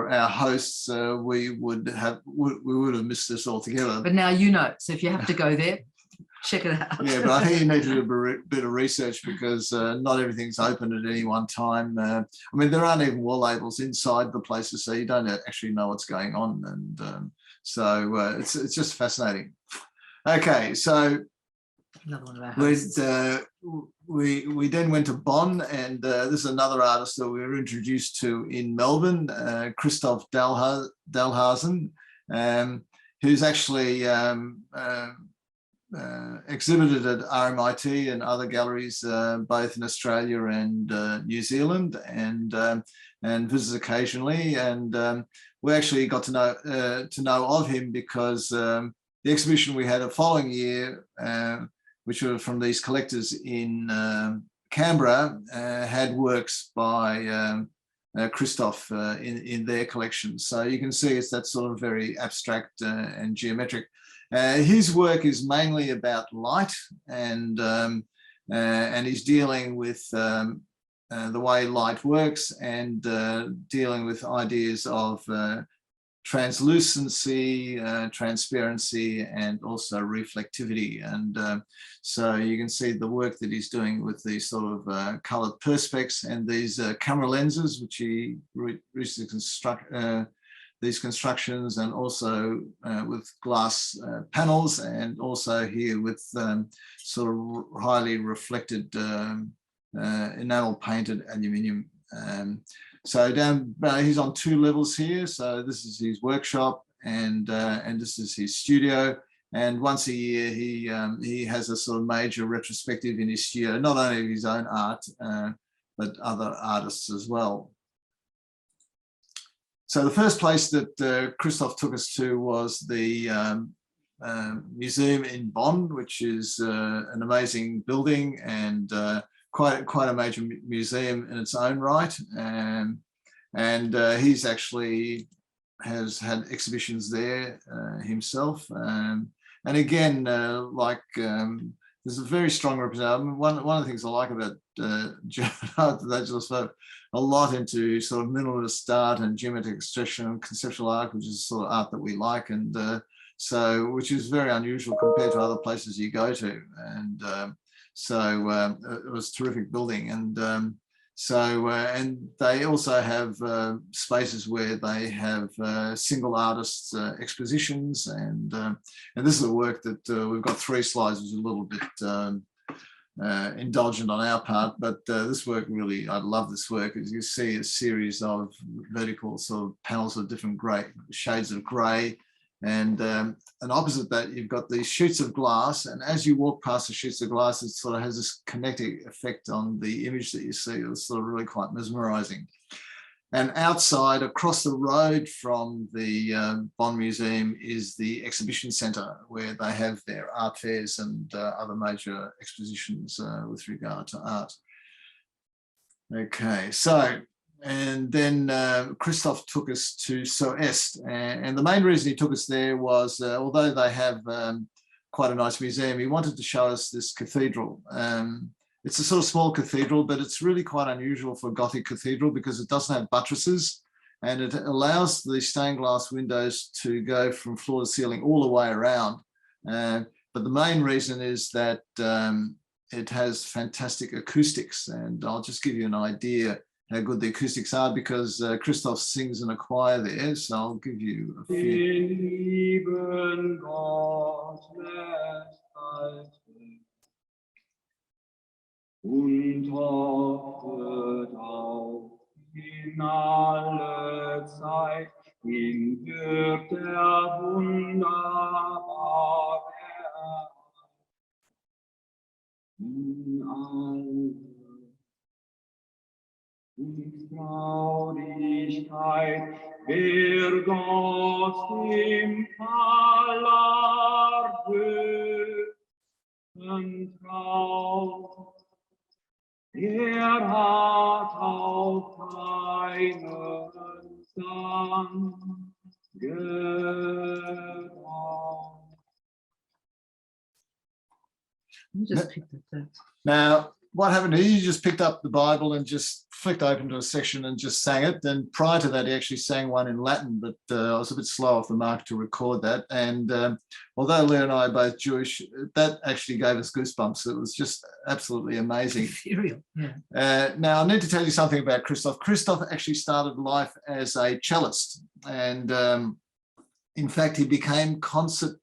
our hosts, we would have missed this altogether. But now you know, so if you have to go there, check it out. Yeah, but I think you need to do a bit of research, because not everything's open at any one time. I mean, there aren't even wall labels inside the places, so you don't actually know what's going on. And so it's just fascinating. Okay, so another one of our hosts. We then went to Bonn, and this is another artist that we were introduced to in Melbourne, Christoph Dahlhausen, who's actually exhibited at RMIT and other galleries, both in Australia and New Zealand, and visits occasionally. And we actually got to know of him because the exhibition we had the following year, which were from these collectors in Canberra, had works by Christoph in their collection. So you can see it's that sort of very abstract and geometric. His work is mainly about light, and he's dealing with the way light works, and dealing with ideas of translucency, transparency, and also reflectivity. And so you can see the work that he's doing with these sort of colored perspex and these camera lenses, which he recently constructed, these constructions, and also with glass panels, and also here with sort of highly reflected enamel painted aluminium. So he's on 2 levels here. So this is his workshop, and this is his studio. And once a year, he has a sort of major retrospective in his studio, not only of his own art, but other artists as well. So the first place that Christoph took us to was the museum in Bonn, which is an amazing building, and quite a major museum in its own right. And he's actually has had exhibitions there himself. And again, there's a very strong representation. One of the things I like about German art, they just have a lot into sort of minimalist art and geometric expression and conceptual art, which is the sort of art that we like, and so which is very unusual compared to other places you go to. And So it was a terrific building. And and they also have spaces where they have single artists expositions, and this is a work that we've got 3 slides, which is a little bit indulgent on our part, but this work really, I love this work. As you see, a series of vertical sort of panels of different grey shades of grey, and opposite that you've got these sheets of glass, and as you walk past the sheets of glass, it sort of has this kinetic effect on the image that you see. It's sort of really quite mesmerizing. And outside, across the road from the Bonn Museum, is the exhibition centre, where they have their art fairs and other major expositions with regard to art. Okay, so, and then Christoph took us to Soest, and the main reason he took us there was, although they have quite a nice museum, he wanted to show us this cathedral. It's a sort of small cathedral, but it's really quite unusual for a Gothic cathedral because it doesn't have buttresses, and it allows the stained glass windows to go from floor to ceiling all the way around. But the main reason is that it has fantastic acoustics, and I'll just give you an idea how good the acoustics are, because Christoph sings in a choir there, so I'll give you a few. Und hoffet auf in alle Zeit, in Wirk der wunderbare in alle und Traurigkeit, wer Gott im aller Höhen traut. Hat auf keinen Sand getraut. You just picked it up. Now, what happened is, you just picked up the Bible and just flicked open to a section and just sang it. And prior to that, he actually sang one in Latin, but I was a bit slow off the mark to record that. And although Leah and I are both Jewish, that actually gave us goosebumps. It was just absolutely amazing. Ethereal, yeah. Now, I need to tell you something about Christoph. Christoph actually started life as a cellist, and in fact, he became concert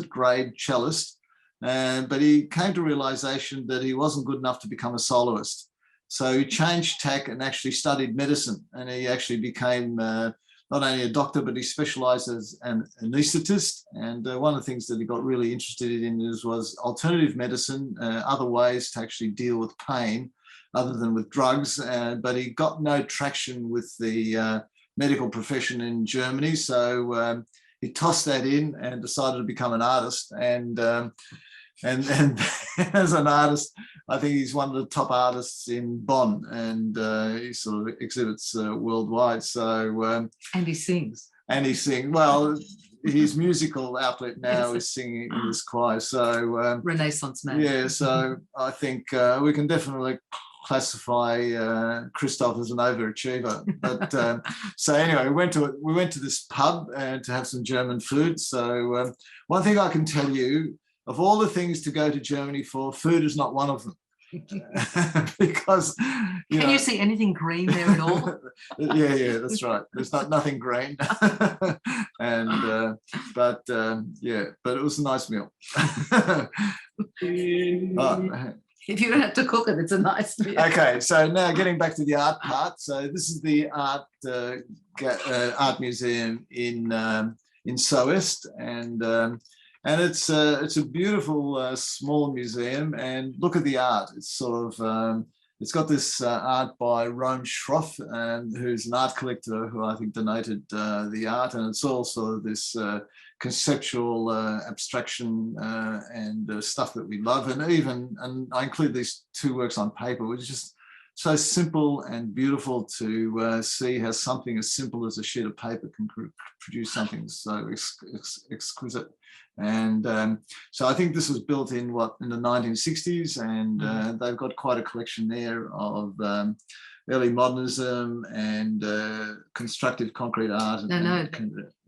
grade cellist. But he came to realization that he wasn't good enough to become a soloist. So he changed tack and actually studied medicine. And he actually became not only a doctor, but he specialized as an anesthetist. And one of the things that he got really interested in was alternative medicine, other ways to actually deal with pain other than with drugs. But he got no traction with the medical profession in Germany. So he tossed that in and decided to become an artist. And as an artist, I think he's one of the top artists in Bonn, and he sort of exhibits worldwide. So and he sings. And he sings. Well, his musical outlet now is singing in this choir. So Renaissance man. Yeah. So I think we can definitely classify Christoph as an overachiever. But so anyway, we went to this pub to have some German food. So one thing I can tell you, of all the things to go to Germany for, food is not one of them. Because can you see anything green there at all? yeah, that's right. There's nothing green. And but it was a nice meal. If you don't have to cook it, it's a nice meal. Okay, so now getting back to the art part. So this is the art museum in Soest, and it's a beautiful small museum, and look at the art. It's sort of it's got this art by Roman Schroff, who's an art collector who I think donated the art, and it's all sort of this conceptual abstraction and stuff that we love. And I include these 2 works on paper, which is just so simple and beautiful to see how something as simple as a sheet of paper can produce something so exquisite. And so I think this was built in the 1960s, and they've got quite a collection there of early modernism and constructive concrete art. Here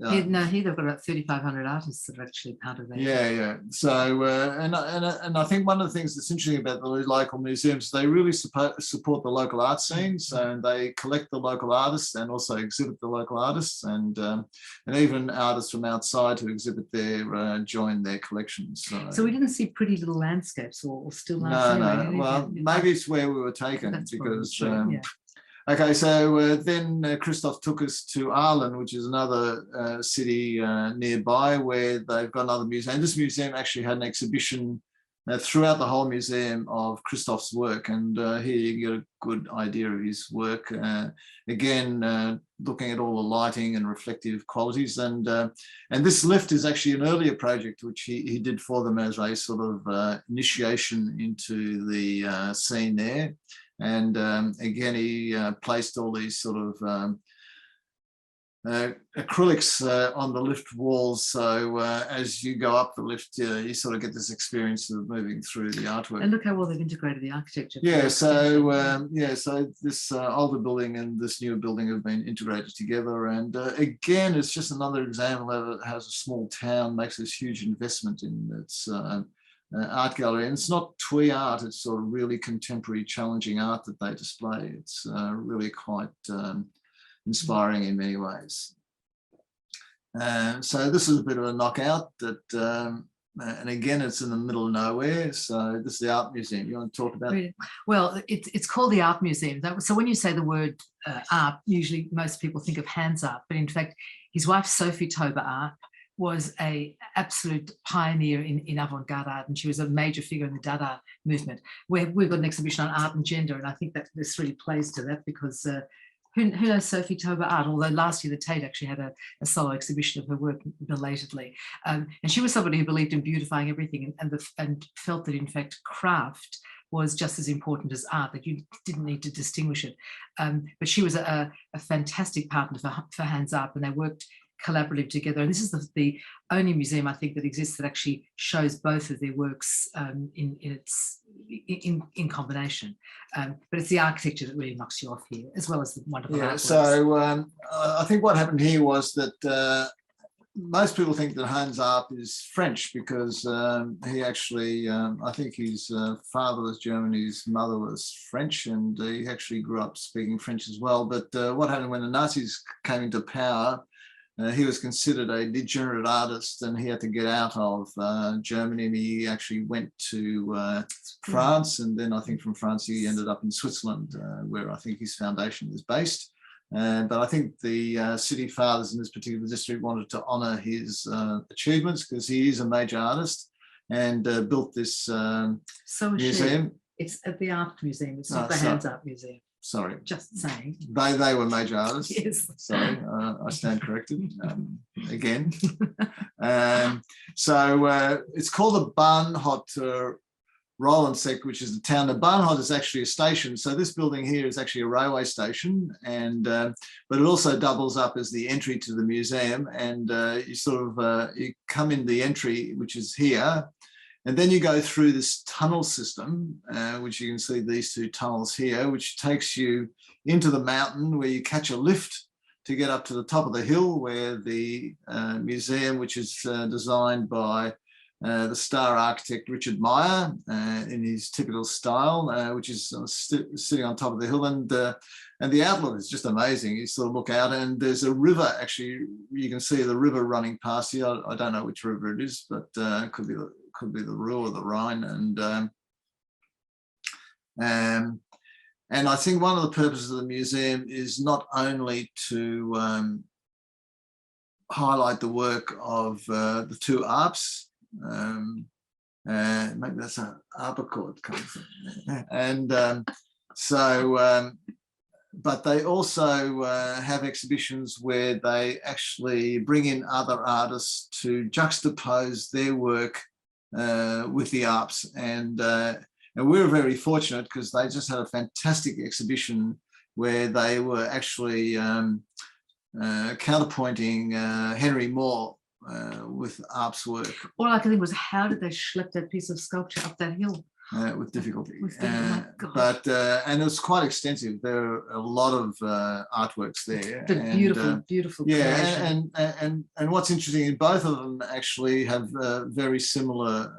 they've got about 3,500 artists that are actually part of that. Yeah. So and I think one of the things that's interesting about the local museums, they really support the local art scenes, and they collect the local artists and also exhibit the local artists, and even artists from outside who exhibit there join their collections. So we didn't see pretty little landscapes or still lifes. No. Well, maybe it's where we were taken. That's because. Yeah. Okay, so then Christoph took us to Aalen, which is another city nearby, where they've got another museum. This museum actually had an exhibition throughout the whole museum of Christoph's work, and here you get a good idea of his work. Again, looking at all the lighting and reflective qualities, and this lift is actually an earlier project which he did for them as a sort of initiation into the scene there. And again, he placed all these sort of acrylics on the lift walls. So as you go up the lift, you sort of get this experience of moving through the artwork. And look how well they've integrated the architecture. Yeah. So so this older building and this newer building have been integrated together. And again, it's just another example of it has a small town, makes this huge investment in its art gallery. And it's not twee art, it's sort of really contemporary, challenging art that they display. It's really quite inspiring in many ways. So this is a bit of a knockout that, and again, it's in the middle of nowhere. So this is the art museum. You want to talk about it? Well, it's called the Art Museum. So when you say the word art, usually most people think of Hans Arp, but in fact, his wife, Sophie Tober Arp, was an absolute pioneer in avant-garde art, and she was a major figure in the Dada movement. We've got an exhibition on art and gender, and I think that this really plays to that, because who knows Sophie Tober Art, although last year the Tate actually had a solo exhibition of her work belatedly. And she was somebody who believed in beautifying everything, and felt that in fact craft was just as important as art, that you didn't need to distinguish it. But she was a fantastic partner for Hans Arp, and they worked collaborative together. And this is the only museum I think that exists that actually shows both of their works in combination. But it's the architecture that really knocks you off here, as well as the wonderful artworks. So I think what happened here was that most people think that Hans Arp is French, because he actually, I think his father was German, his mother was French, and he actually grew up speaking French as well. But what happened when the Nazis came into power, he was considered a degenerate artist, and he had to get out of Germany, and he actually went to France, and then I think from France he ended up in Switzerland, where I think his foundation is based. But I think the city fathers in this particular district wanted to honour his achievements, because he is a major artist, and built this museum. It's at the Art Museum, it's not the Hans Arp Museum. Sorry. Just saying. They were major artists. Yes. Sorry, I stand corrected again. So it's called the Bahnhof Rolandseck, which is the town. The Bahnhof is actually a station. So this building here is actually a railway station, and but it also doubles up as the entry to the museum. And you sort of you come in the entry, which is here. And then you go through this tunnel system, which you can see these two tunnels here, which takes you into the mountain, where you catch a lift to get up to the top of the hill, where the museum, which is designed by the star architect Richard Meyer in his typical style, which is sitting on top of the hill. And the outlook is just amazing. You sort of look out, and there's a river. Actually, you can see the river running past here. I don't know which river it is, but it could be the Ruhr or the Rhine. And I think one of the purposes of the museum is not only to highlight the work of the two Arps. Maybe that's an harpsichord comes from, and but they also have exhibitions where they actually bring in other artists to juxtapose their work with the Arps, and we were very fortunate, because they just had a fantastic exhibition where they were actually counterpointing Henry Moore, with Arp's work. All I can think was, how did they schlep that piece of sculpture up that hill? With difficulty. My God. But and it's quite extensive. There are a lot of artworks there. The beautiful yeah, creation. and what's interesting, in both of them actually have very similar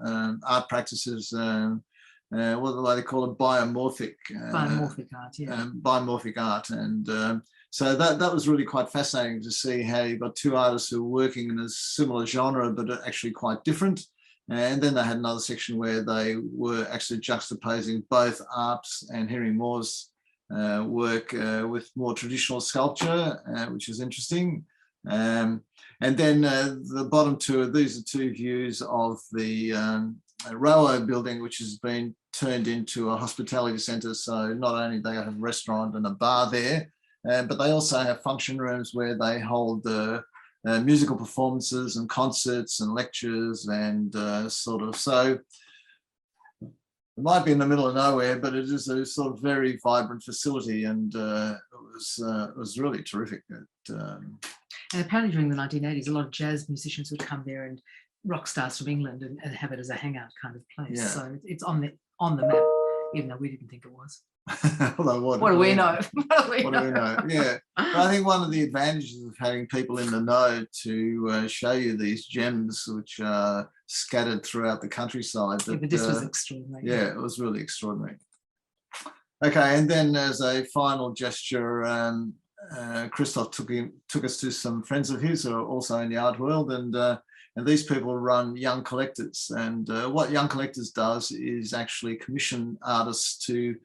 art practices. What they call it, biomorphic Art, yeah. biomorphic art, and so that was really quite fascinating to see how you've got two artists who are working in a similar genre but are actually quite different. And then they had another section where they were actually juxtaposing both Arp's and Henry Moore's work with more traditional sculpture, which is interesting. And then the bottom two, these are two views of the railway building, which has been turned into a hospitality centre. So not only do they have a restaurant and a bar there, but they also have function rooms where they hold musical performances and concerts and lectures and so it might be in the middle of nowhere, but it is a sort of very vibrant facility, and it was really terrific. And apparently during the 1980s, a lot of jazz musicians would come there, and rock stars from England, and have it as a hangout kind of place. Yeah. So it's on the map, even though we didn't think it was. Although What do we know? What do we know? Yeah, but I think one of the advantages of having people in the know to show you these gems, which are scattered throughout the countryside. Yeah, but this was extraordinary. Yeah, it was really extraordinary. Okay, and then as a final gesture, Christoph took us to some friends of his who are also in the art world, and these people run Young Collectors. And what Young Collectors does is actually commission artists to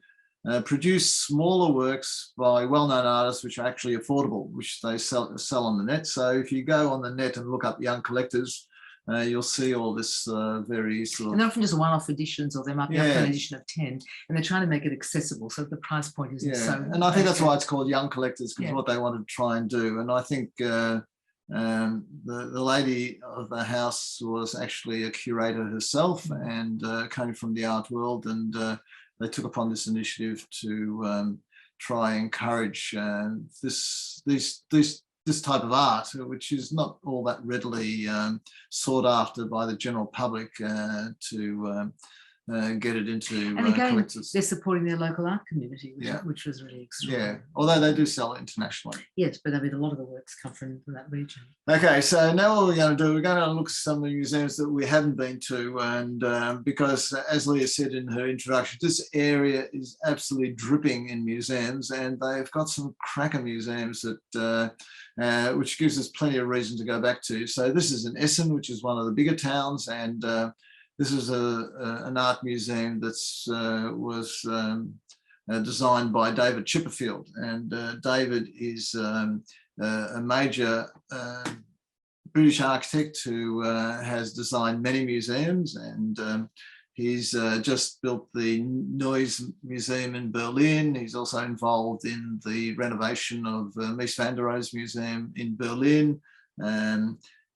produce smaller works by well-known artists, which are actually affordable, which they sell on the net. So if you go on the net and look up Young Collectors, you'll see all this very sort of... And they're often just one-off editions, or they might be up for an edition of 10, and they're trying to make it accessible, so the price point isn't so... And I think that's why it's called Young Collectors, because what they want to try and do. And I think the lady of the house was actually a curator herself, and came from the art world, and they took upon this initiative to try and encourage this type of art, which is not all that readily sought after by the general public, to get it into and again, collectors. They're supporting their local art community, which was really extraordinary. Yeah, although they do sell internationally. Yes, but I mean, a lot of the works come from that region. Okay, so now what we're going to do, we're going to look at some of the museums that we haven't been to, and because, as Leah said in her introduction, this area is absolutely dripping in museums, and they've got some cracker museums that which gives us plenty of reason to go back to. So this is in Essen, which is one of the bigger towns, and this is an art museum that was designed by David Chipperfield, and David is a major British architect who has designed many museums, and he's just built the Noise Museum in Berlin. He's also involved in the renovation of Mies van der Rohe's museum in Berlin.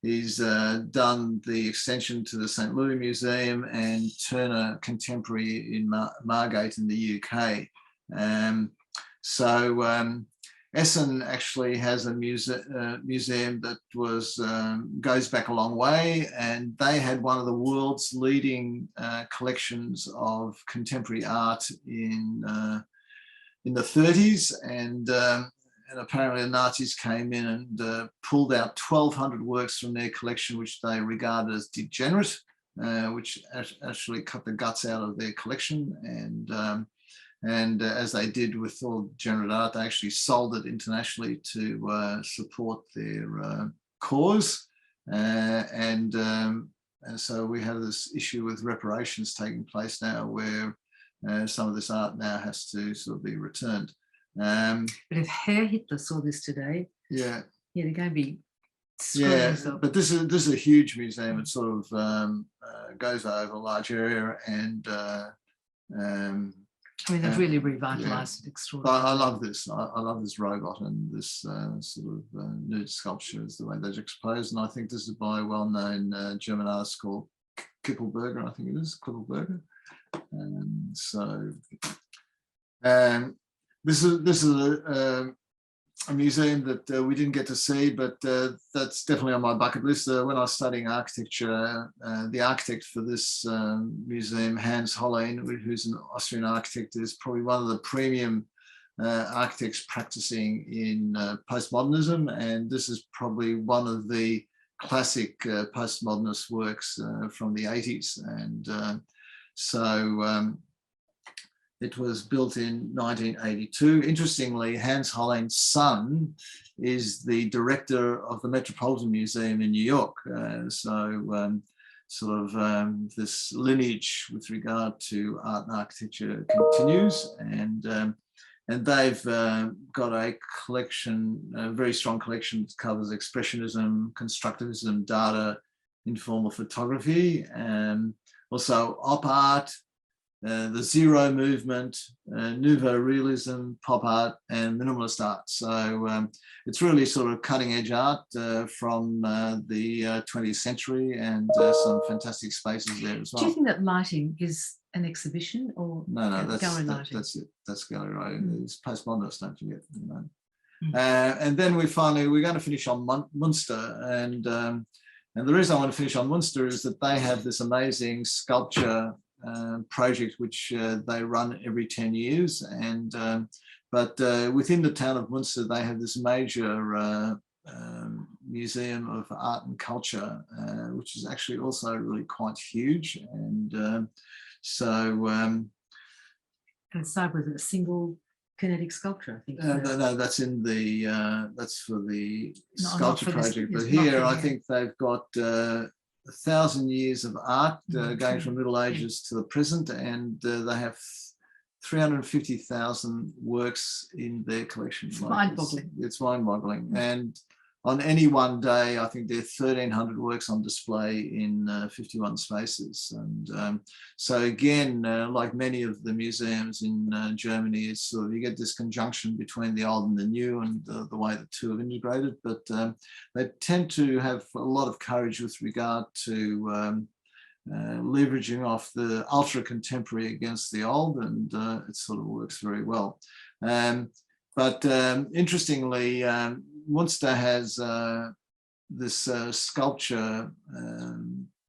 He's done the extension to the St. Louis Museum and Turner Contemporary in Margate in the UK. Essen actually has a museum that goes back a long way, and they had one of the world's leading collections of contemporary art in the 30s, and apparently the Nazis came in and pulled out 1,200 works from their collection, which they regarded as degenerate, which actually cut the guts out of their collection. And as they did with all degenerate art, they actually sold it internationally to support their cause. And so we have this issue with reparations taking place now, where some of this art now has to sort of be returned. But if Herr Hitler saw this today, they're going to be screwing but this is a huge museum. It sort of goes over a large area, and I mean, they've really revitalised it extraordinarily. But I love this. I love this robot and this sort of nude sculpture is the way they're exposed. And I think this is by a well-known German artist called Kippelberger. I think it is Kippelberger. This is a museum that we didn't get to see, but that's definitely on my bucket list. When I was studying architecture, the architect for this museum, Hans Hollein, who's an Austrian architect, is probably one of the premium architects practicing in postmodernism, and this is probably one of the classic postmodernist works from the 80s. And it was built in 1982. Interestingly, Hans Hollein's son is the director of the Metropolitan Museum in New York. This lineage with regard to art and architecture continues, and they've got a collection, a very strong collection that covers expressionism, constructivism, data, informal photography, and also op art, the Zero movement, Nouveau realism, pop art, and minimalist art. So it's really sort of cutting edge art from the 20th century, and some fantastic spaces there as well. Do you think that lighting is an exhibition or no, gallery lighting? That's it. That's gallery lighting. It's postmodernist, don't forget. You know. And then we're going to finish on Munster, and the reason I want to finish on Munster is that they have this amazing sculpture project which they run every 10 years, and but within the town of Munster they have this major museum of art and culture, which is actually also really quite huge, and and start with a single kinetic sculpture, I think. No, that's in the that's for the sculpture project, but here I think they've got 1,000 years of art going from Middle Ages to the present, and they have 350,000 works in their collection. It's mind-boggling. It's mind-boggling. And on any one day, I think there are 1,300 works on display in 51 spaces. And so again, like many of the museums in Germany, it's sort of, you get this conjunction between the old and the new, and the way the two are integrated. But they tend to have a lot of courage with regard to leveraging off the ultra contemporary against the old, and it sort of works very well. But interestingly, Munster has this sculpture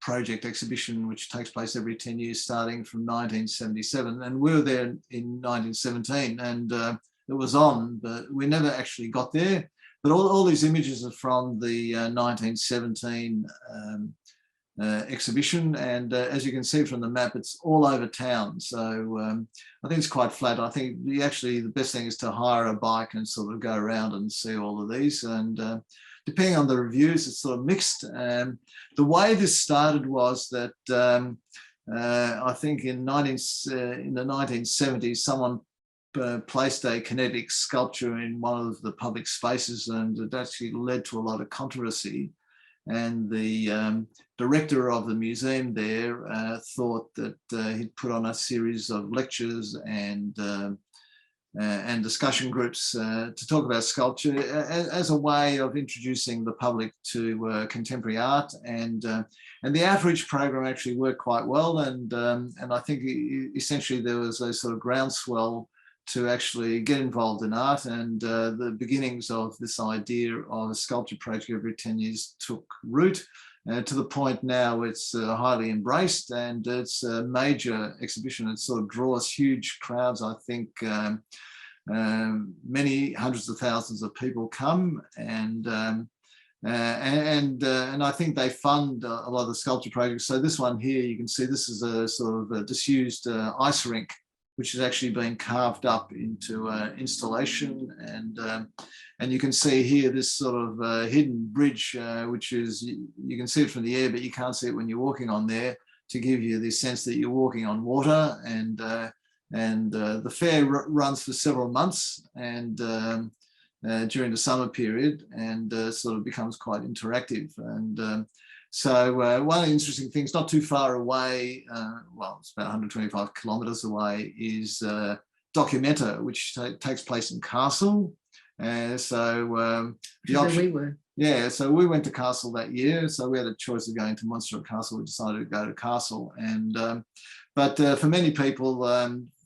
project exhibition which takes place every 10 years starting from 1977, and we were there in 1917, and it was on, but we never actually got there. But all these images are from the 1917 exhibition, and as you can see from the map, it's all over town. So I think it's quite flat. I think the best thing is to hire a bike and sort of go around and see all of these, and depending on the reviews, it's sort of mixed. The way this started was that I think in the 1970s, someone placed a kinetic sculpture in one of the public spaces, and it actually led to a lot of controversy. And the director of the museum there thought that he'd put on a series of lectures and discussion groups to talk about sculpture as a way of introducing the public to contemporary art. And the outreach program actually worked quite well. And I think essentially there was a sort of groundswell to actually get involved in art, and the beginnings of this idea of a sculpture project every 10 years took root, to the point now it's highly embraced, and it's a major exhibition. It sort of draws huge crowds. I think many hundreds of thousands of people come, and I think they fund a lot of the sculpture projects. So this one here, you can see this is a sort of a disused ice rink, which has actually been carved up into installation, and you can see here this sort of hidden bridge, which is, you can see it from the air, but you can't see it when you're walking on there, to give you the sense that you're walking on water. And the fair runs for several months, and during the summer period, and sort of becomes quite interactive. And so one of the interesting things, not too far away, well, it's about 125 kilometres away, is Documenta, which takes place in Castle. So the option, we were. Yeah, so we went to Castle that year. So we had a choice of going to Munster or Castle. We decided to go to Castle. And but for many people,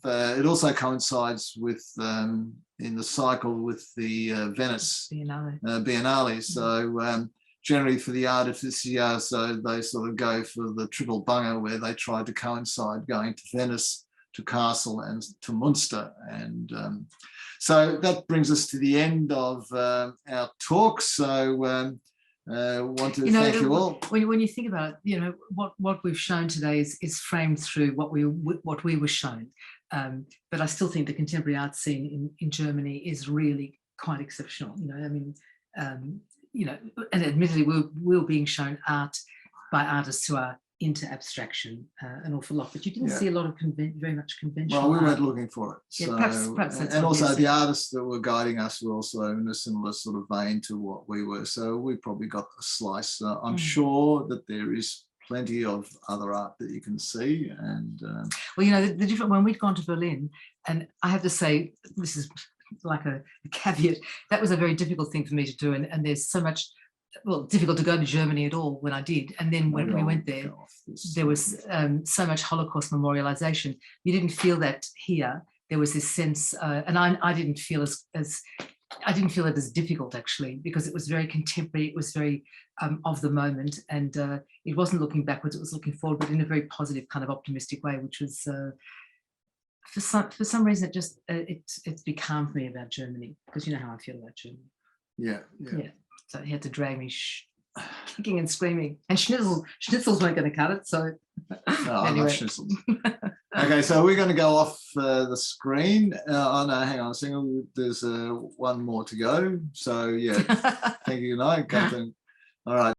it also coincides with in the cycle with the Venice Biennale. So generally for the artificiers, so they sort of go for the triple bunger where they try to coincide going to Venice, to Castle and to Munster. And so that brings us to the end of our talk. So want to thank you all. When you think about it, what we've shown today is framed through what we were shown. But I still think the contemporary art scene in Germany is really quite exceptional. And admittedly we're being shown art by artists who are into abstraction an awful lot, but you didn't see a lot of very much conventional. Well, we art. weren't looking for it. So, perhaps that's and also the artists that were guiding us were also in a similar sort of vein to what we were. So we probably got a slice. I'm sure that there is plenty of other art that you can see. And well, the different, when we'd gone to Berlin, and I have to say, this is like a caveat, that was a very difficult thing for me to do. And there's so much, well, difficult to go to Germany at all when I did. And then when we went there, there was so much Holocaust memorialization. You didn't feel that here. There was this sense, and I didn't feel I didn't feel it as difficult actually, because it was very contemporary. It was very of the moment, and it wasn't looking backwards. It was looking forward, but in a very positive kind of optimistic way, which was for some reason it just it's becalmed me about Germany, because you know how I feel about Germany. Yeah. So he had to drag me kicking and screaming, and schnitzels weren't going to cut it. So I love schnitzels. Okay, so we're going to go off the screen. Oh no, hang on a second. There's one more to go. So yeah, thank you. Good night. All right.